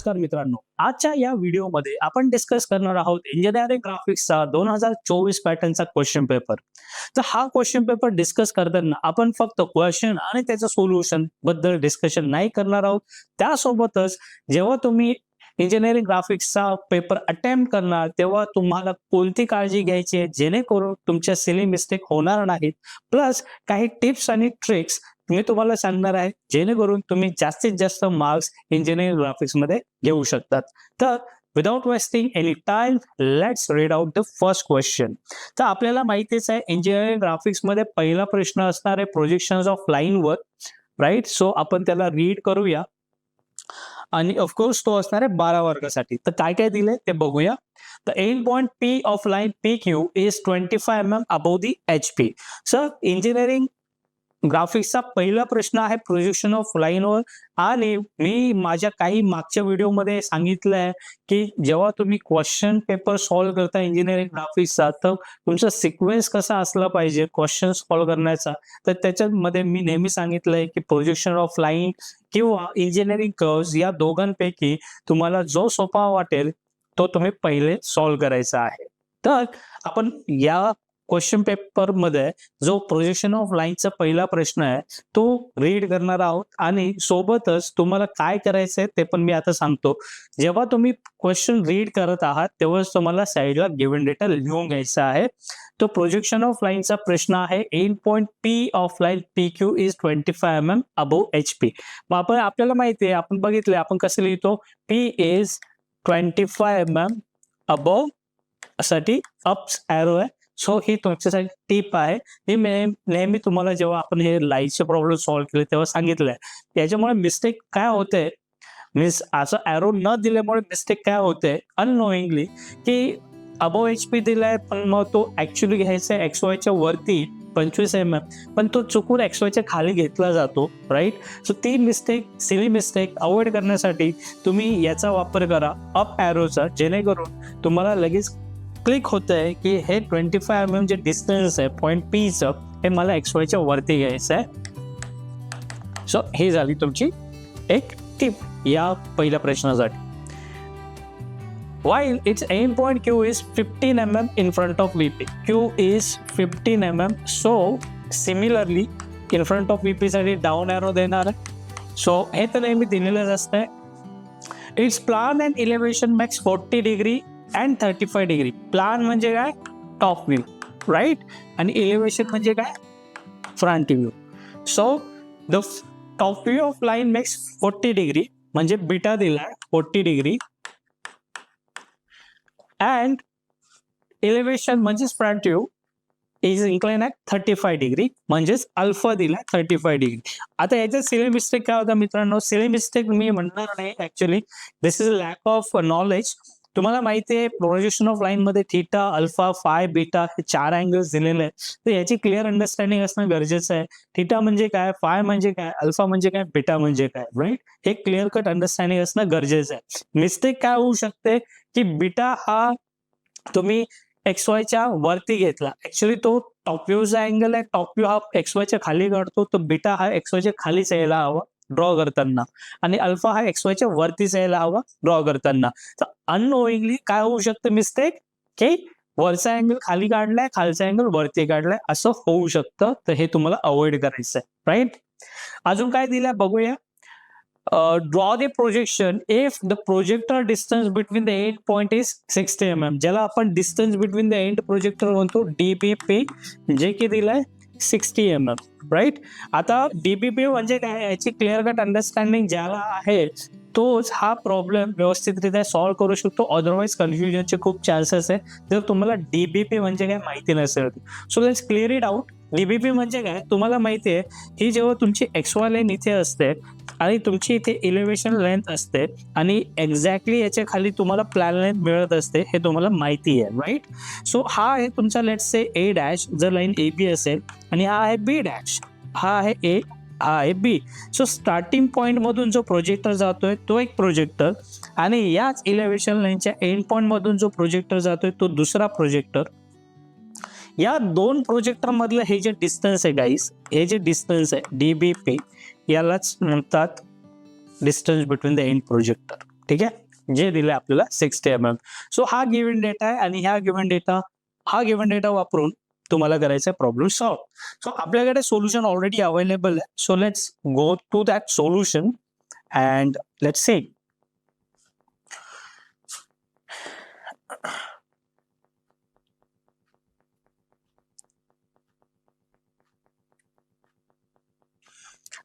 नमस्कार मित्रांनो, आजच्या या व्हिडिओमध्ये आपण डिस्कस करणार आहोत इंजिनिअरिंग ग्राफिक्सचा 2024 पॅटर्नचा क्वेश्चन पेपर. तर हा क्वेश्चन पेपर डिस्कस करताना आपण फक्त क्वेश्चन आणि त्याचं सोल्युशन बद्दल डिस्कशन नाही करणार आहोत. त्यासोबतच जेव्हा तुम्ही इंजिनिअरिंग ग्राफिक्सचा पेपर अटेम्प्ट करणार तेव्हा तुम्हाला कोणती काळजी घ्यायची आहे जेणेकरून तुमच्या सिली मिस्टेक होणार नाहीत, प्लस काही टिप्स आणि ट्रिक्स मी तुम्हाला सांगणार आहे जेणेकरून तुम्ही जास्तीत जास्त मार्क्स इंजिनिअरिंग ग्राफिक्स मध्ये घेऊ शकतात. तर without wasting any time let's read out the first question. तर आपल्याला माहितीच आहे इंजिनिअरिंग ग्राफिक्स मध्ये पहिला प्रश्न असणार आहे प्रोजेक्शन्स ऑफ लाईन वर, राईट. सो आपण त्याला रीड करूया आणि ऑफकोर्स तो असणार आहे 12 वर्गासाठी. तर काय काय दिले ते बघूया. The end point P of line PQ is 25 mm above the HP. Sir engineering ग्राफिक्सचा पहिला प्रश्न आहे प्रोजेक्शन ऑफ लाईनवर. आणि मी माझ्या काही मागच्या व्हिडिओमध्ये सांगितलंय की जेव्हा तुम्ही क्वेश्चन पेपर सॉल्व्ह करता इंजिनिअरिंग ग्राफिक्सचा तर तुमचा सिक्वेन्स कसा असला पाहिजे क्वेश्चन सॉल्व्ह करण्याचा. तर त्याच्यामध्ये मी नेहमी सांगितलंय की प्रोजेक्शन ऑफ लाईन किंवा इंजिनिअरिंग कर्व्स या दोघांपैकी तुम्हाला जो सोपा वाटेल तो तुम्ही पहिले सॉल्व्ह करायचा आहे. तर आपण या क्वेश्चन पेपर मध्ये जो प्रोजेक्शन ऑफ लाईनचा पहिला प्रश्न आहे तो रीड करणार आहोत आणि सोबतच तुम्हाला काय करायचंय ते पण मी आता सांगतो. जेव्हा तुम्ही क्वेश्चन रीड करत आहात तेव्हाच तुम्हाला साईडला गिव्हन डेटा लिहून घ्यायचा आहे. तो प्रोजेक्शन ऑफ लाईनचा प्रश्न आहे end point P of line P Q is 25 mm above HP. मग आपण आपल्याला माहिती आहे आपण बघितले आपण कसं लिहितो पी इज 25 mm अबोव्ह साठी अप्स एरो आहे. सो ही तुमच्यासाठी टिप आहे. ही नेहमी तुम्हाला जेव्हा आपण हे लाईनचे प्रॉब्लेम सॉल्व्ह केले तेव्हा सांगितलंय. याच्यामुळे मिस्टेक काय होते मीन्स असं एरो न दिल्यामुळे मिस्टेक काय होते अननोईंगली की अबोव्ह HP दिलाय पण मग तो ऍक्च्युली घ्यायचा XY च्या वरती 25 mm पण तो चुकून XY च्या खाली घेतला जातो, राईट. सो ती मिस्टेक सिली मिस्टेक अवॉइड करण्यासाठी तुम्ही याचा वापर करा अप एरोचा, जेणेकरून तुम्हाला लगेच क्लिक होत आहे की हे 25 mm जे डिस्टन्स आहे पॉइंट P चं हे मला XY च्या वरती घ्यायचं आहे. सो ही झाली तुमची एक टिप या पहिल्या प्रश्नासाठी. While its end point Q is 15 mm in front of VP. Q is 15 mm. So similarly in front of VP साठी डाऊन एरो देणार आहे. सो हे तर नेहमी दिलेलंच असतंय. Its plan and elevation makes 40 degree and 35 degree. Plan म्हणजे काय top view, right. आणि एलिव्हेशन म्हणजे काय front view. So the top view of line makes 40 degree म्हणजे बीटा दिलाय 40 degree and elevation म्हणजेच front view is incline at 35 degree म्हणजेच alpha दिला 35 degree. आता याच्यात सिली मिस्टेक काय होता मित्रांनो, सिली मिस्टेक मी म्हणणार नाही actually, this is lack of knowledge. तुम्हाला माहिती आहे प्रोजेक्शन ऑफ लाईन मध्ये थीटा अल्फा फाय बीटा हे 4 अँगल्स दिलेले आहेत. तर याची क्लिअर अंडरस्टँडिंग असणं गरजेचं आहे. थीटा म्हणजे काय, फाय म्हणजे काय, अल्फा म्हणजे काय, बीटा म्हणजे काय, राईट. हे क्लिअर कट अंडरस्टँडिंग असणं गरजेचं आहे. मिस्टेक काय होऊ शकते की बीटा हा तुम्ही XY च्या वरती घेतला, ऍक्च्युली तो टॉप व्ह्यूचा अँगल आहे. टॉप व्ह्यू हा XY च्या खाली काढतो, तो बीटा हा XY च्या खालीच यायला हवा ड्रॉ करताना आणि अल्फा हा XY च्या वरतीच यायला हवा ड्रॉ करताना. तर अननोईंगली काय होऊ शकतं मिस्टेक की वरचा अँगल खाली काढलाय खालचा अँगल वरती काढलाय असं होऊ शकतं. तर हे तुम्हाला अवॉइड करायचं आहे, राईट. अजून काय दिलंय बघूया. Draw the projection if the projector distance between the end point is 60 mm. ज्याला आपण distance between the end projector म्हणतो DBP, जे की दिलाय 60 mm, राईट. आता DBP म्हणजे काय याची क्लिअर कट अंडरस्टँडिंग ज्याला आहे तोच हा प्रॉब्लेम व्यवस्थितरित्या सॉल्व्ह करू शकतो. अदरवाईज कन्फ्युजनचे खूप चान्सेस आहे जर तुम्हाला DBP म्हणजे काय माहिती नसेल. So let's clear it out. DBP म्हणजे काय तुम्हाला माहिती आहे ही जेव्हा तुमची XY लाईन इथे असते आणि तुमची इथे इलेव्हेशन लेंथ असते आणि एक्झॅक्टली याच्या खाली तुम्हाला प्लॅन लेंथ मिळत असते हे तुम्हाला माहिती आहे, राईट. सो हा आहे तुमचा लेट्स से A' जर लाईन AB असेल आणि हा आहे B', हा आहे A, हा आहे B. सो स्टार्टिंग पॉइंट मधून जो प्रोजेक्टर जातोय तो एक प्रोजेक्टर आणि याच इलेव्हेशन लाईनच्या एंड पॉइंट मधून जो प्रोजेक्टर जातोय तो दुसरा प्रोजेक्टर. या दोन प्रोजेक्टर मधलं हे जे डिस्टन्स आहे गाईस, हे जे डिस्टन्स आहे DBP यालाच म्हणतात distance between the end projector, ठीक आहे, जे दिले आपल्याला 60 mm. सो हा गिव्हन डेटा आहे आणि हा गिव्हन डेटा वापरून तुम्हाला करायचा प्रॉब्लेम सॉल्व. सो आपल्याकडे सोल्युशन ऑलरेडी अवेलेबल आहे. So let's go to that solution and let's see.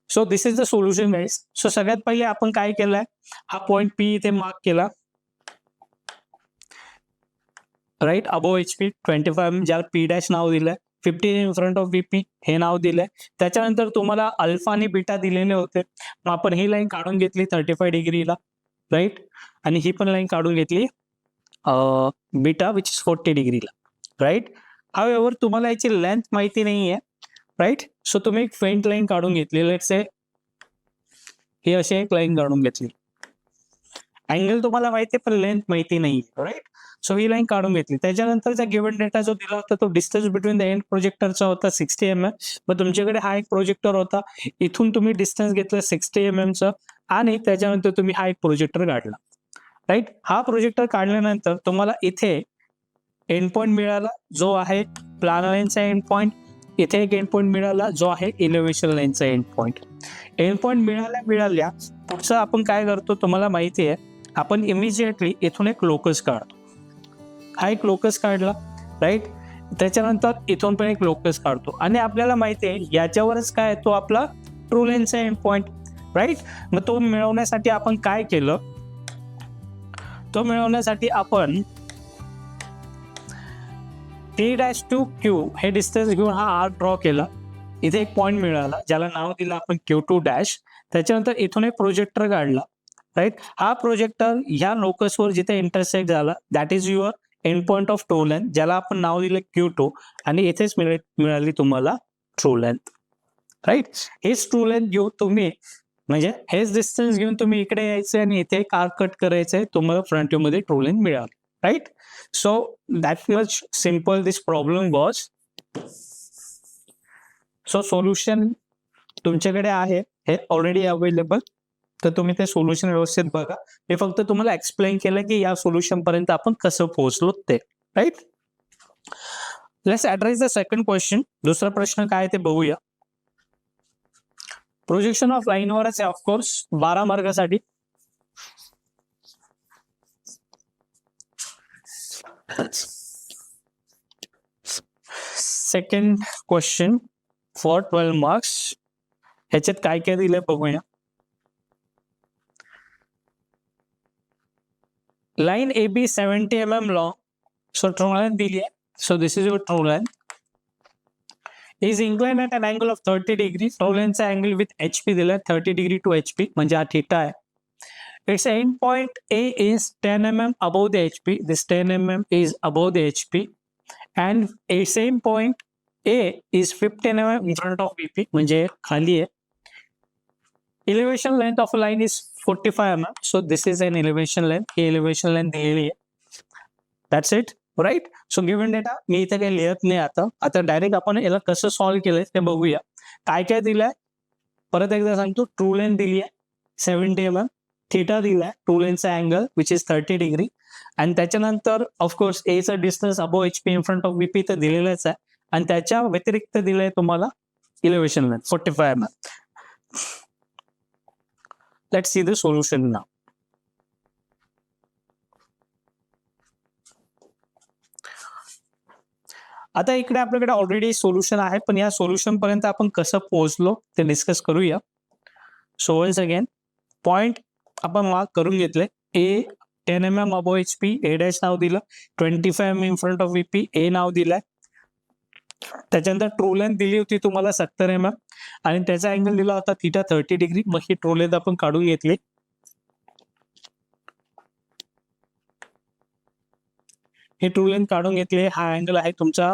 So this is the solution guys. So सगळ्यात पहिले आपण काय केलंय, हा पॉइंट पी इथे मार्क केला, राईट, अबोव HP 25 ज्याला पी डॅश नाव दिलंय, 15 इन फ्रंट ऑफ VP हे नाव दिलंय. त्याच्यानंतर तुम्हाला अल्फा आणि बीटा दिलेले होते, मग आपण ही लाईन काढून घेतली 35 डिग्रीला, राईट, आणि ही पण लाईन काढून घेतली बीटा विच इज 40 डिग्रीला, राईट. हावेवर तुम्हाला याची लेंथ माहिती नाहीये, राईट. सो तुम्ही एक फेंट लाईन काढून घेतली, लेट्स से ही अशी एक लाईन काढून घेतली. अँगल तुम्हाला माहिती आहे पण लेंथ माहिती नाही, राईट. सो ही लाईन काढून घेतली. त्याच्यानंतरचा गिव्हन डेटा जो दिला होता तो डिस्टन्स बिटवीन द एंड प्रोजेक्टरचा होता 60 mm. मग तुमच्याकडे हा एक प्रोजेक्टर होता, इथून तुम्ही डिस्टन्स घेतलं 60 mm चं आणि त्याच्यानंतर तुम्ही हा एक प्रोजेक्टर काढला, राईट. हा प्रोजेक्टर काढल्यानंतर तुम्हाला इथे एंड पॉइंट मिळाला जो आहे प्लान लाईनचा एंड पॉइंट, इथे एक एंड पॉइंट मिळाला जो आहे इलेव्हेशन लाईनचा एंड पॉइंट. एंड पॉइंट मिळाल्या पुढचं आपण काय करतो तुम्हाला माहिती आहे, आपण इमिजिएटली इथून एक लोकस काढतो. हा एक लोकस काढला, राईट. त्याच्यानंतर इथून पण एक लोकस काढतो आणि आपल्याला माहिती आहे याच्यावरच काय तो आपला ट्रू लेनचा एंड पॉइंट, राईट. मग तो मिळवण्यासाठी आपण काय केलं, तो मिळवण्यासाठी आपण T'(Q) हे डिस्टन्स घेऊन हा आर्क ड्रॉ केला. इथे एक पॉइंट मिळाला ज्याला नाव दिलं आपण Q2'. त्याच्यानंतर इथून एक प्रोजेक्टर काढला, राईट. हा प्रोजेक्टर ह्या लोकसवर जिथे इंटरसेक्ट झाला that is your end point of true length, ज्याला आपण नाव दिलं Q2 आणि इथेच मिळाली तुम्हाला ट्रू लेंथ, राईट. हेच ट्रू लेंथ घेऊन तुम्ही म्हणजे हेच डिस्टन्स घेऊन तुम्ही इकडे यायचं आणि इथे एक आर्क कट करायचंय, तुम्हाला फ्रंट व्ह्यू मध्ये ट्रू लेंथ मिळाली, right. So that much simple this problem was. So solution तुमच्याकडे आहे, हे ऑलरेडी अवेलेबल, तर तुम्ही ते सोल्युशन व्यवस्थित बघा. हे फक्त तुम्हाला एक्सप्लेन केलं की या सोल्युशन पर्यंत आपण कसं पोहोचलो ते, right. Let's address the second question. दुसरा प्रश्न काय ते बघूया. प्रोजेक्शन ऑफ लाईनवरच आहे ऑफकोर्स 12 मार्कासाठी. Second question for 12 marks. ह्याच्यात काय काय दिलंय बघूया. Line AB 70 mm long. So true length दिली आहे. So this is your true length. Is inclined at an angle of 30 degrees. True length angle with HP दिला आहे 30 degree to HP म्हणजे हा थीटा आहे. Its end point A is 10 mm above the HP. This 10 mm is above the HP and its end point A is 15 mm in front of VP म्हणजे खाली आहे. Elevation length of a line is 45 mm. So this is an elevation length. He elevation length दिलेली आहे. That's it, right? So given data मी इथे काही लिहित नाही आता डायरेक्ट आपण याला कसं सॉल्व्ह केलंय ते बघूया. काय काय दिलंय परत एकदा सांगतो. ट्रू लेंथ दिली आहे 70 mm, थीटा दिलाय, ट्रू लेंथचा अँगल विच इज 30 डिग्री आणि त्याच्यानंतर ऑफकोर्स ए चा distance above HP in front of VP तर दिलेलाच आहे आणि त्याच्या व्यतिरिक्त दिलंय तुम्हाला elevation length 45 mm. Let's see the solution now. आता इकडे आपल्याकडे ऑलरेडी सोल्युशन आहे पण या सोल्युशन पर्यंत आपण कसं पोहोचलो ते डिस्कस करूया. सो वन्स अगेन पॉइंट आपण मार्क करून घेतले. A 10 mm above HP, A dash नाव दिलं, 25 mm in front of VP, A नाव दिलाय. त्याच्यानंतर ट्रू लेंथ दिली होती तुम्हाला 70 mm आणि त्याचा अँगल दिला होता थीटा 30 डिग्री. मग ही ट्रू लेंथ आपण काढून घेतली. ही ट्रू लेंथ काढून घेतली. हा अँगल आहे तुमचा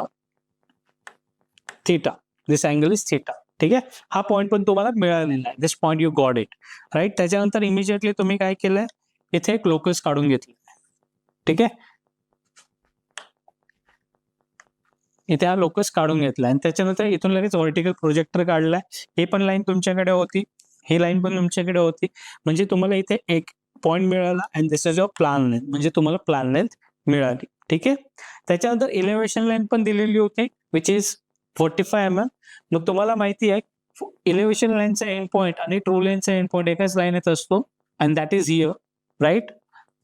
theta. This angle is theta. ठीक आहे. हा पॉइंट पण तुम्हाला मिळालेला आहे. This point you got it, right. त्याच्यानंतर इमिजिएटली तुम्ही काय केलंय इथे एक लोकस काढून घेतले. ठीक आहे. इथे हा लोकस काढून घेतला आणि त्याच्यानंतर इथून लगेच व्हर्टिकल प्रोजेक्टर काढलाय. हे पण लाईन तुमच्याकडे होती, ही लाईन पण तुमच्याकडे होती म्हणजे तुम्हाला इथे एक पॉईंट मिळाला and this is your plan length, म्हणजे तुम्हाला प्लॅन लेंथ मिळाली. ठीक आहे. त्याच्यानंतर इलेव्हेशन लाईन पण दिलेली होती विच इज 45 mm. मग तुम्हाला माहिती आहे इलेव्हेशन लाईनचा एंड पॉईंट आणि ट्रू लाईनचा एंड पॉईंट एकाच लाईनीत असतो and that is here, right?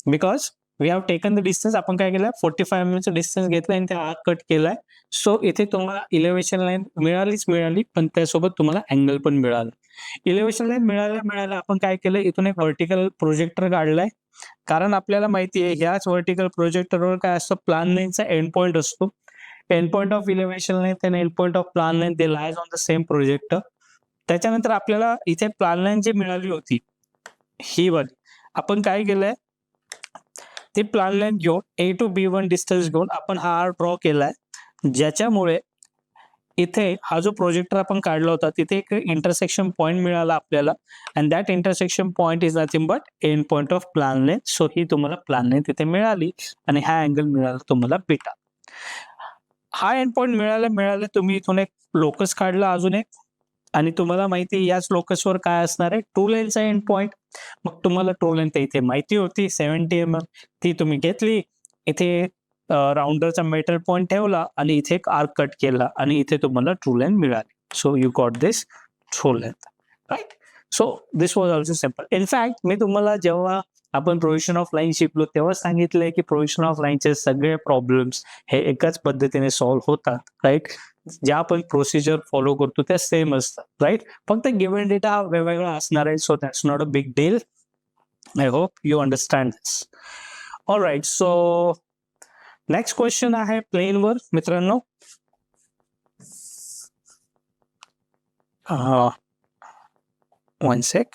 Because we have taken the distance. आपण काय केलं 45 mm चा डिस्टन्स घेतला आणि त्या आर्क कट केलाय. सो इथे तुम्हाला इलेव्हेशन लाईन मिळाली, पण त्यासोबत तुम्हाला अँगल पण मिळाला. इलेव्हेशन लाईन मिळाल्या आपण काय केलं, इथून एक व्हर्टिकल प्रोजेक्टर काढलाय, कारण आपल्याला माहिती आहे ह्याच व्हर्टिकल प्रोजेक्टरवर काय असतं, प्लॅन लाईनचा एंड पॉईंट असतो. End point of elevation line and end point of plan line they lies on the same projector. त्याच्यानंतर आपल्याला इथे प्लॅन लाईन जी मिळाली होती ही वाली, आपण काय केलंय ती प्लॅन लाईन घेऊन A to B1 डिस्टन्स घेऊन आपण हा आर्क ड्रॉ केलाय, ज्याच्यामुळे इथे हा जो प्रोजेक्टर आपण काढला होता तिथे एक इंटरसेक्शन पॉईंट मिळाला आपल्याला and that intersection point is nothing but end point of plan length. So ही तुम्हाला प्लॅन लेंथ तिथे मिळाली आणि हा अँगल मिळाला तुम्हाला बीटा. हा एंड पॉईंट मिळाला तुम्ही इथून एक लोकस काढला अजून एक, आणि तुम्हाला माहिती आहे याच लोकसवर काय असणार आहे, ट्रू लाईनचा एंड पॉईंट. मग तुम्हाला ट्रू लाईन इथे माहिती होती 70 mm, ती तुम्ही घेतली, इथे राउंडरचा मेटल पॉईंट ठेवला आणि इथे एक आर्क कट केला आणि इथे तुम्हाला ट्रू लाईन मिळाली. So you got this true length, right? So this was also simple. In fact मी तुम्हाला जेव्हा आपण प्रोजेक्शन ऑफ लाईन शिकलो तेव्हा सांगितलंय की प्रोजेक्शन ऑफ लाईनचे सगळे प्रॉब्लेम्स हे एकाच पद्धतीने सॉल्व्ह होतात, राईट? ज्या आपण प्रोसिजर फॉलो करतो त्या सेम असतात, राईट? फक्त गिव्हन डेटा हा वेगवेगळा असणार आहे. So that's not a big deal. I hope you understand this. Alright, so next question आहे प्लेनवर मित्रांनो. One sec.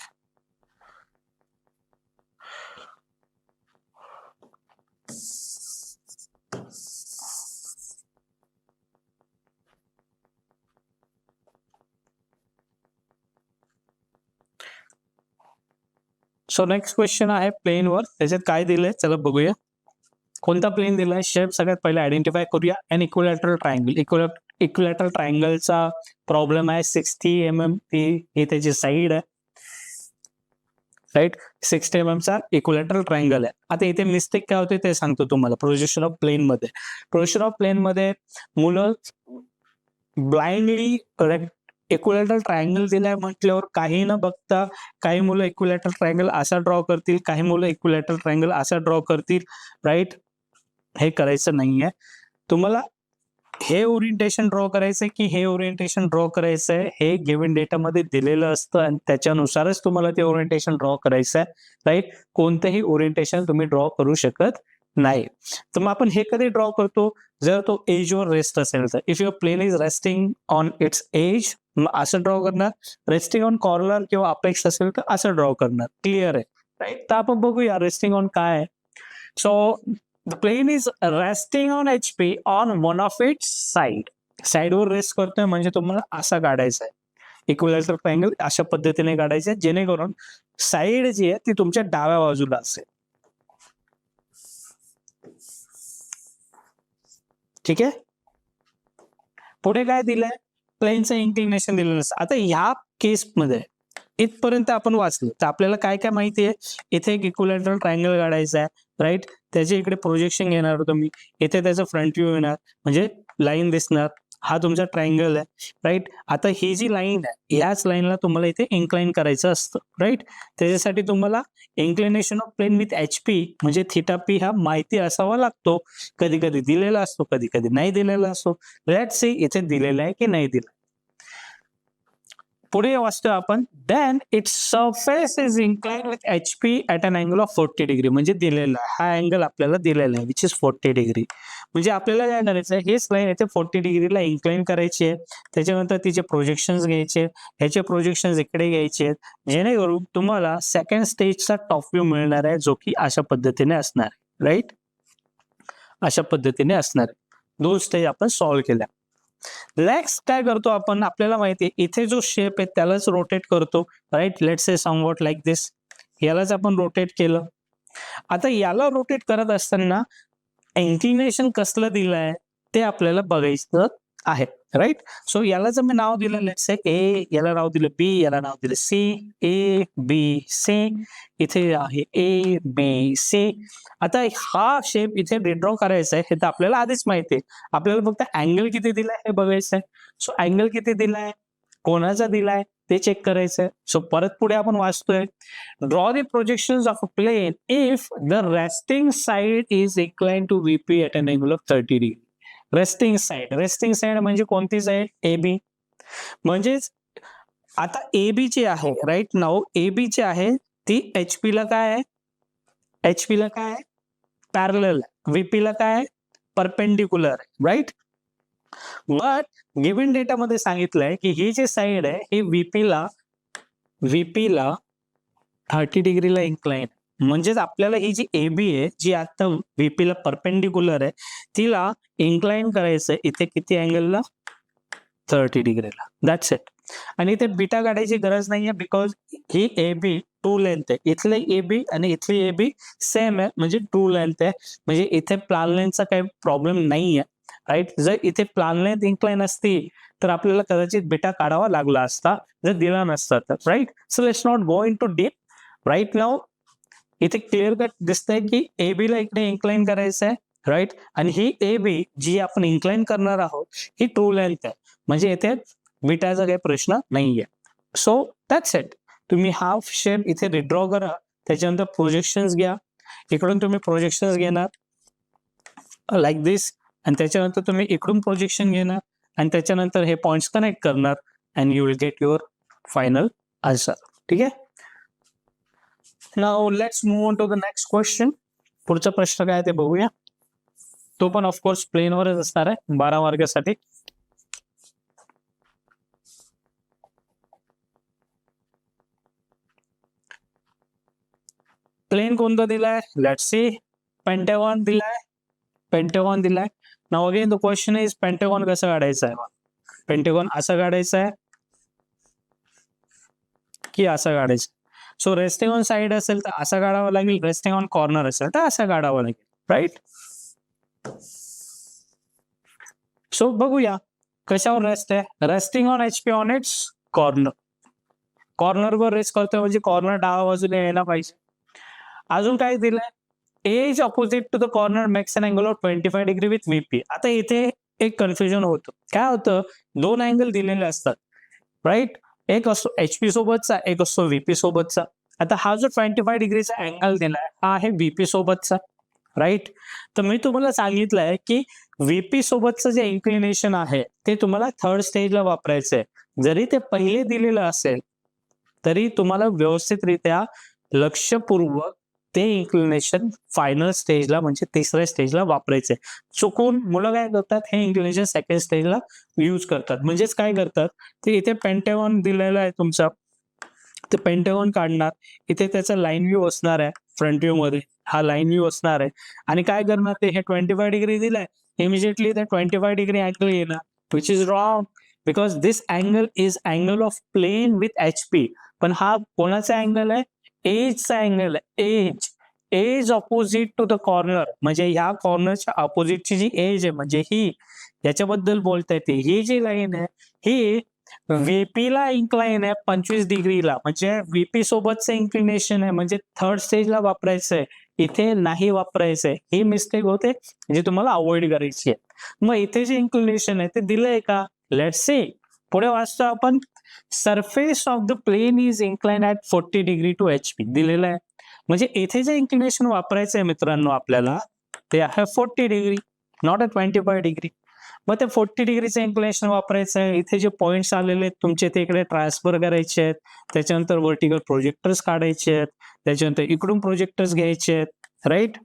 So next question आहे प्लेनवर. त्याच्यात काय दिलंय चला बघूया. कोणता प्लेन दिलाय शेप सगळ्यात पहिले आयडेंटिफाय करूया. An equilateral triangle. इक्विलॅटरल ट्रायंगलचा प्रॉब्लेम आहे 60 mm, ही त्याची साईड आहे, राईट? 60 mm चा इक्विलॅटरल ट्रायंगल आहे. आता इथे मिस्टेक काय होते ते सांगतो तुम्हाला. प्रोजेक्शन ऑफ प्लेन मध्ये मुलं ब्लाइंडली इक्विलॅटरल ट्रायंगल दिलाय म्हटल्यावर काही न बघता काही मुलं इक्विलॅटरल ट्रायंगल असा ड्रॉ करतील, काही मुलं इक्विलॅटरल ट्रायंगल असा ड्रॉ करतील, राईट? हे करायचं नाहीये. तुम्हाला हे ओरिएंटेशन ड्रॉ करायचंय की हे ओरिएंटेशन ड्रॉ करायचंय हे गिव्हन डेटामध्ये दिलेलं असतं आणि त्याच्यानुसारच तुम्हाला ते ओरिएंटेशन ड्रॉ करायचंय, राईट? कोणतंही ओरिएंटेशन तुम्ही ड्रॉ करू शकत नाही. तर मग आपण हे कधी ड्रॉ करतो, जर तो एजवर रेस्ट असेल तर. If your plane is resting on its edge, असं ड्रॉ करणार. रेस्टिंग ऑन कॉर्नर किंवा अपेक्स असेल तर असं ड्रॉ करणार. क्लिअर आहे, राईट? तर आपण बघूया रेस्टिंग ऑन काय आहे. So the plane is resting on HP on one of its side. साइडवर रेस्ट करतोय म्हणजे तुम्हाला असा काढायचा आहे. इक्विलॅटरल ट्रायंगल अशा पद्धतीने काढायचं आहे जेणेकरून साइड जी आहे ती तुमच्या डाव्या बाजूला असेल. ठीक आहे. पुढे काय दिलंय, प्लेनचं इन्क्लिनेशन दिलेलं असतं. आता ह्या केसमध्ये इथपर्यंत आपण वाचलं तर आपल्याला काय काय माहिती आहे. इथे एक इक्विलॅटरल ट्रायंगल काढायचा आहे, राईट? त्याच्या इकडे प्रोजेक्शन घेणार तुम्ही, इथे त्याचं फ्रंट व्ह्यू येणार म्हणजे लाईन दिसणार. हा तुमचा ट्रायंगल आहे, राईट? आता ही जी लाईन आहे याच लाईनला तुम्हाला इथे इन्क्लाइन करायचं असतं, राईट? त्याच्यासाठी तुम्हाला inclination of plane with HP म्हणजे थीटा P हा माहिती असावा लागतो. कधी कधी दिलेला असतो, कधी कधी नाही दिलेला असतो. लेट्स सी इथे दिलेला आहे की नाही दिला. पुढे वाचतो आपण, then its surface is inclined with HP at an angle of 40 degree. म्हणजे दिलेला हा अँगल आपल्याला दिलेला आहे विच इज 40 डिग्री. म्हणजे आपल्याला काय करायचं आहे, हेच लाईन येथे 40 डिग्रीला इन्क्लाइन करायची आहे. त्याच्यानंतर तिचे प्रोजेक्शन्स घ्यायचे, ह्याचे प्रोजेक्शन्स इकडे घ्यायचे, जेणेकरून तुम्हाला सेकंड स्टेजचा टॉप व्ह्यू मिळणार आहे जो की अशा पद्धतीने असणार आहे, राईट? अशा पद्धतीने असणार आहे. 2 स्टेज आपण सॉल्व्ह केल्या. नेक्स्ट काय करतो आपण, आपल्याला माहिती आहे इथे जो शेप आहे त्यालाच रोटेट करतो, right? Let's say something like this. यालाच आपण रोटेट केलं. आता याला रोटेट करत असताना इन्क्लिनेशन कसलं दिलंय ते आपल्याला बघायचं आहे, राईट. सो याला जर मी नाव दिलं लेट्स से ए, याला नाव दिलं बी, याला नाव दिलं सी, ए बी सी, इथे आहे ए बी सी. आता हा शेप इथे रिड्रॉ करायचा आहे हे तर आपल्याला आधीच माहिती आहे. आपल्याला फक्त अँगल किती दिलाय हे बघायचं आहे. सो अँगल किती दिलाय, कोणाचा दिलाय ते चेक करायचंय. सो परत पुढे आपण वाचतोय, draw the projections of a plane if the resting side is incline to VP at an angle of 30 degree. Resting side म्हणजे कोणती साइड, ए बी. म्हणजेच आता ए बी जी आहे, राईट नाऊ ए बी जी आहे ती HP ला काय आहे, HP ला काय आहे, पॅरलल. VP ला काय आहे, perpendicular, right. But given data मध्ये सांगितलंय की ही जी साइड आहे ही VP ला 30 डिग्रीला इन्क्लाइन. म्हणजेच आपल्याला ही जी AB आहे जी आता VP ला परपेंडिक्युलर आहे तिला इन्क्लाइन करायचं इथे किती अँगलला, 30 डिग्रीला. That's it. आणि इथे बीटा काढायची गरज नाहीये बिकॉज ही AB टू लेंथ आहे. इथले AB आणि इथली AB सेम आहे म्हणजे टू लेंथ आहे. म्हणजे इथे प्लान लेंथचा काही प्रॉब्लेम नाहीये, राईट. जर इथे प्लान लेंथ इन्क्लाइन असती तर आपल्याला कदाचित बीटा काढावा लागला असता जर दिला नसता तर, right. So let's not go into deep. Right now इथे क्लिअर कट दिसतंय की AB ला इकडे इन्क्लाइन करायचं आहे, राईट. आणि ही AB जी आपण इन्क्लाइन करणार आहोत ही ट्रू लेंथ आहे म्हणजे इथे बीटाचा काही प्रश्न नाहीये. So that's it. तुम्ही हाफ शेप इथे रिड्रॉ करा, त्याच्यानंतर प्रोजेक्शन्स घ्या. इकडून तुम्ही प्रोजेक्शन्स घेणार लाईक दिस आणि त्याच्यानंतर तुम्ही इकडून प्रोजेक्शन घेणार आणि त्याच्यानंतर हे पॉइंट्स कनेक्ट करणार and you will get your final answer. ठीक आहे. Now let's move on to the next question. पुढचा प्रश्न काय ते बघूया. तो पण ऑफकोर्स प्लेनवरच असणार आहे 12 मार्कासाठी. प्लेन कोणता दिलाय, लेट्स सी. पेंटागॉन दिलाय, पेंटागॉन दिलाय. Now again the question is pentagon कसं काढायचं आहे. पेंटागॉन असं काढायचं आहे की असं काढायचं. सो रेस्टिंग ऑन साइड असेल तर असं काढावं लागेल, रेस्टिंग ऑन कॉर्नर असेल तर असं काढावं लागेल, राईट. सो बघूया कशावर रेस्ट आहे. Resting on HP on its corner. कॉर्नरवर रेस्ट करतोय म्हणजे कॉर्नर डावा बाजूला यायला पाहिजे. अजून काय दिलंय, edge opposite to the corner makes an angle of 25 degree with VP. आता इथे एक कन्फ्युजन होतं. काय होतं, दोन अँगल दिलेले असतात, राईट. एक असतो HP सोबतचा, एक असतो VP सोबतचा. आता हा जो 25 डिग्रीचा अँगल दिलाय हा आहे VP सोबतचा, राईट. तर मी तुम्हाला सांगितलंय की VP सोबतचं जे इन्क्लिनेशन आहे ते तुम्हाला थर्ड स्टेजला वापरायचं आहे. जरी ते पहिले दिलेलं असेल तरी तुम्हाला व्यवस्थितरित्या लक्षपूर्वक ते इन्क्लिनेशन फायनल स्टेजला म्हणजे तिसऱ्या स्टेजला वापरायचे. चुकून मुलं काय करतात, हे इन्क्लिनेशन सेकंड स्टेजला यूज करतात. म्हणजेच काय करतात, ते इथे पेंटागॉन दिलेला आहे तुमचा, ते पेंटागॉन काढणार, इथे त्याचा लाईन व्ह्यू असणार आहे, फ्रंट व्ह्यू मध्ये हा लाईन व्ह्यू असणार आहे. आणि काय करणार, ते हे 25 डिग्री दिलाय, इमिजिएटली ते 25 डिग्री अँगल येणार, which is wrong because this angle is angle of plane with HP. पण हा कोणाचा अँगल आहे, एजचा अँगल आहे. Edge opposite to the corner म्हणजे ह्या कॉर्नरच्या ऑपोजिटची जी एज आहे म्हणजे ही, याच्याबद्दल बोलता येते. ही जी लाईन आहे ही VP ला इन्क्लाइन आहे 25 डिग्रीला, म्हणजे VP सोबतचं इन्क्लिनेशन आहे म्हणजे थर्ड स्टेजला वापरायचं आहे, इथे नाही वापरायचंय. ही मिस्टेक होते जी तुम्हाला अवॉइड करायची आहे. मग इथे जे इन्क्लिनेशन आहे ते दिलंय का, लेट्स सी. पुढे वाचतो आपण, surface of the plane is incline at 40 degree to HP दिलेलं आहे. म्हणजे इथे जे इन्क्लिनेशन वापरायचं आहे मित्रांनो आपल्याला ते आहे 40 डिग्री, नॉट अ 25 डिग्री. मग ते 40 डिग्रीचं इन्क्लिनेशन वापरायचं आहे. इथे जे पॉइंट्स आलेले आहेत तुमचे ते इकडे ट्रान्सफर करायचे आहेत, त्याच्यानंतर वर्टिकल प्रोजेक्टर्स काढायचे आहेत, त्याच्यानंतर इकडून प्रोजेक्टर्स घ्यायचे आहेत, राईट.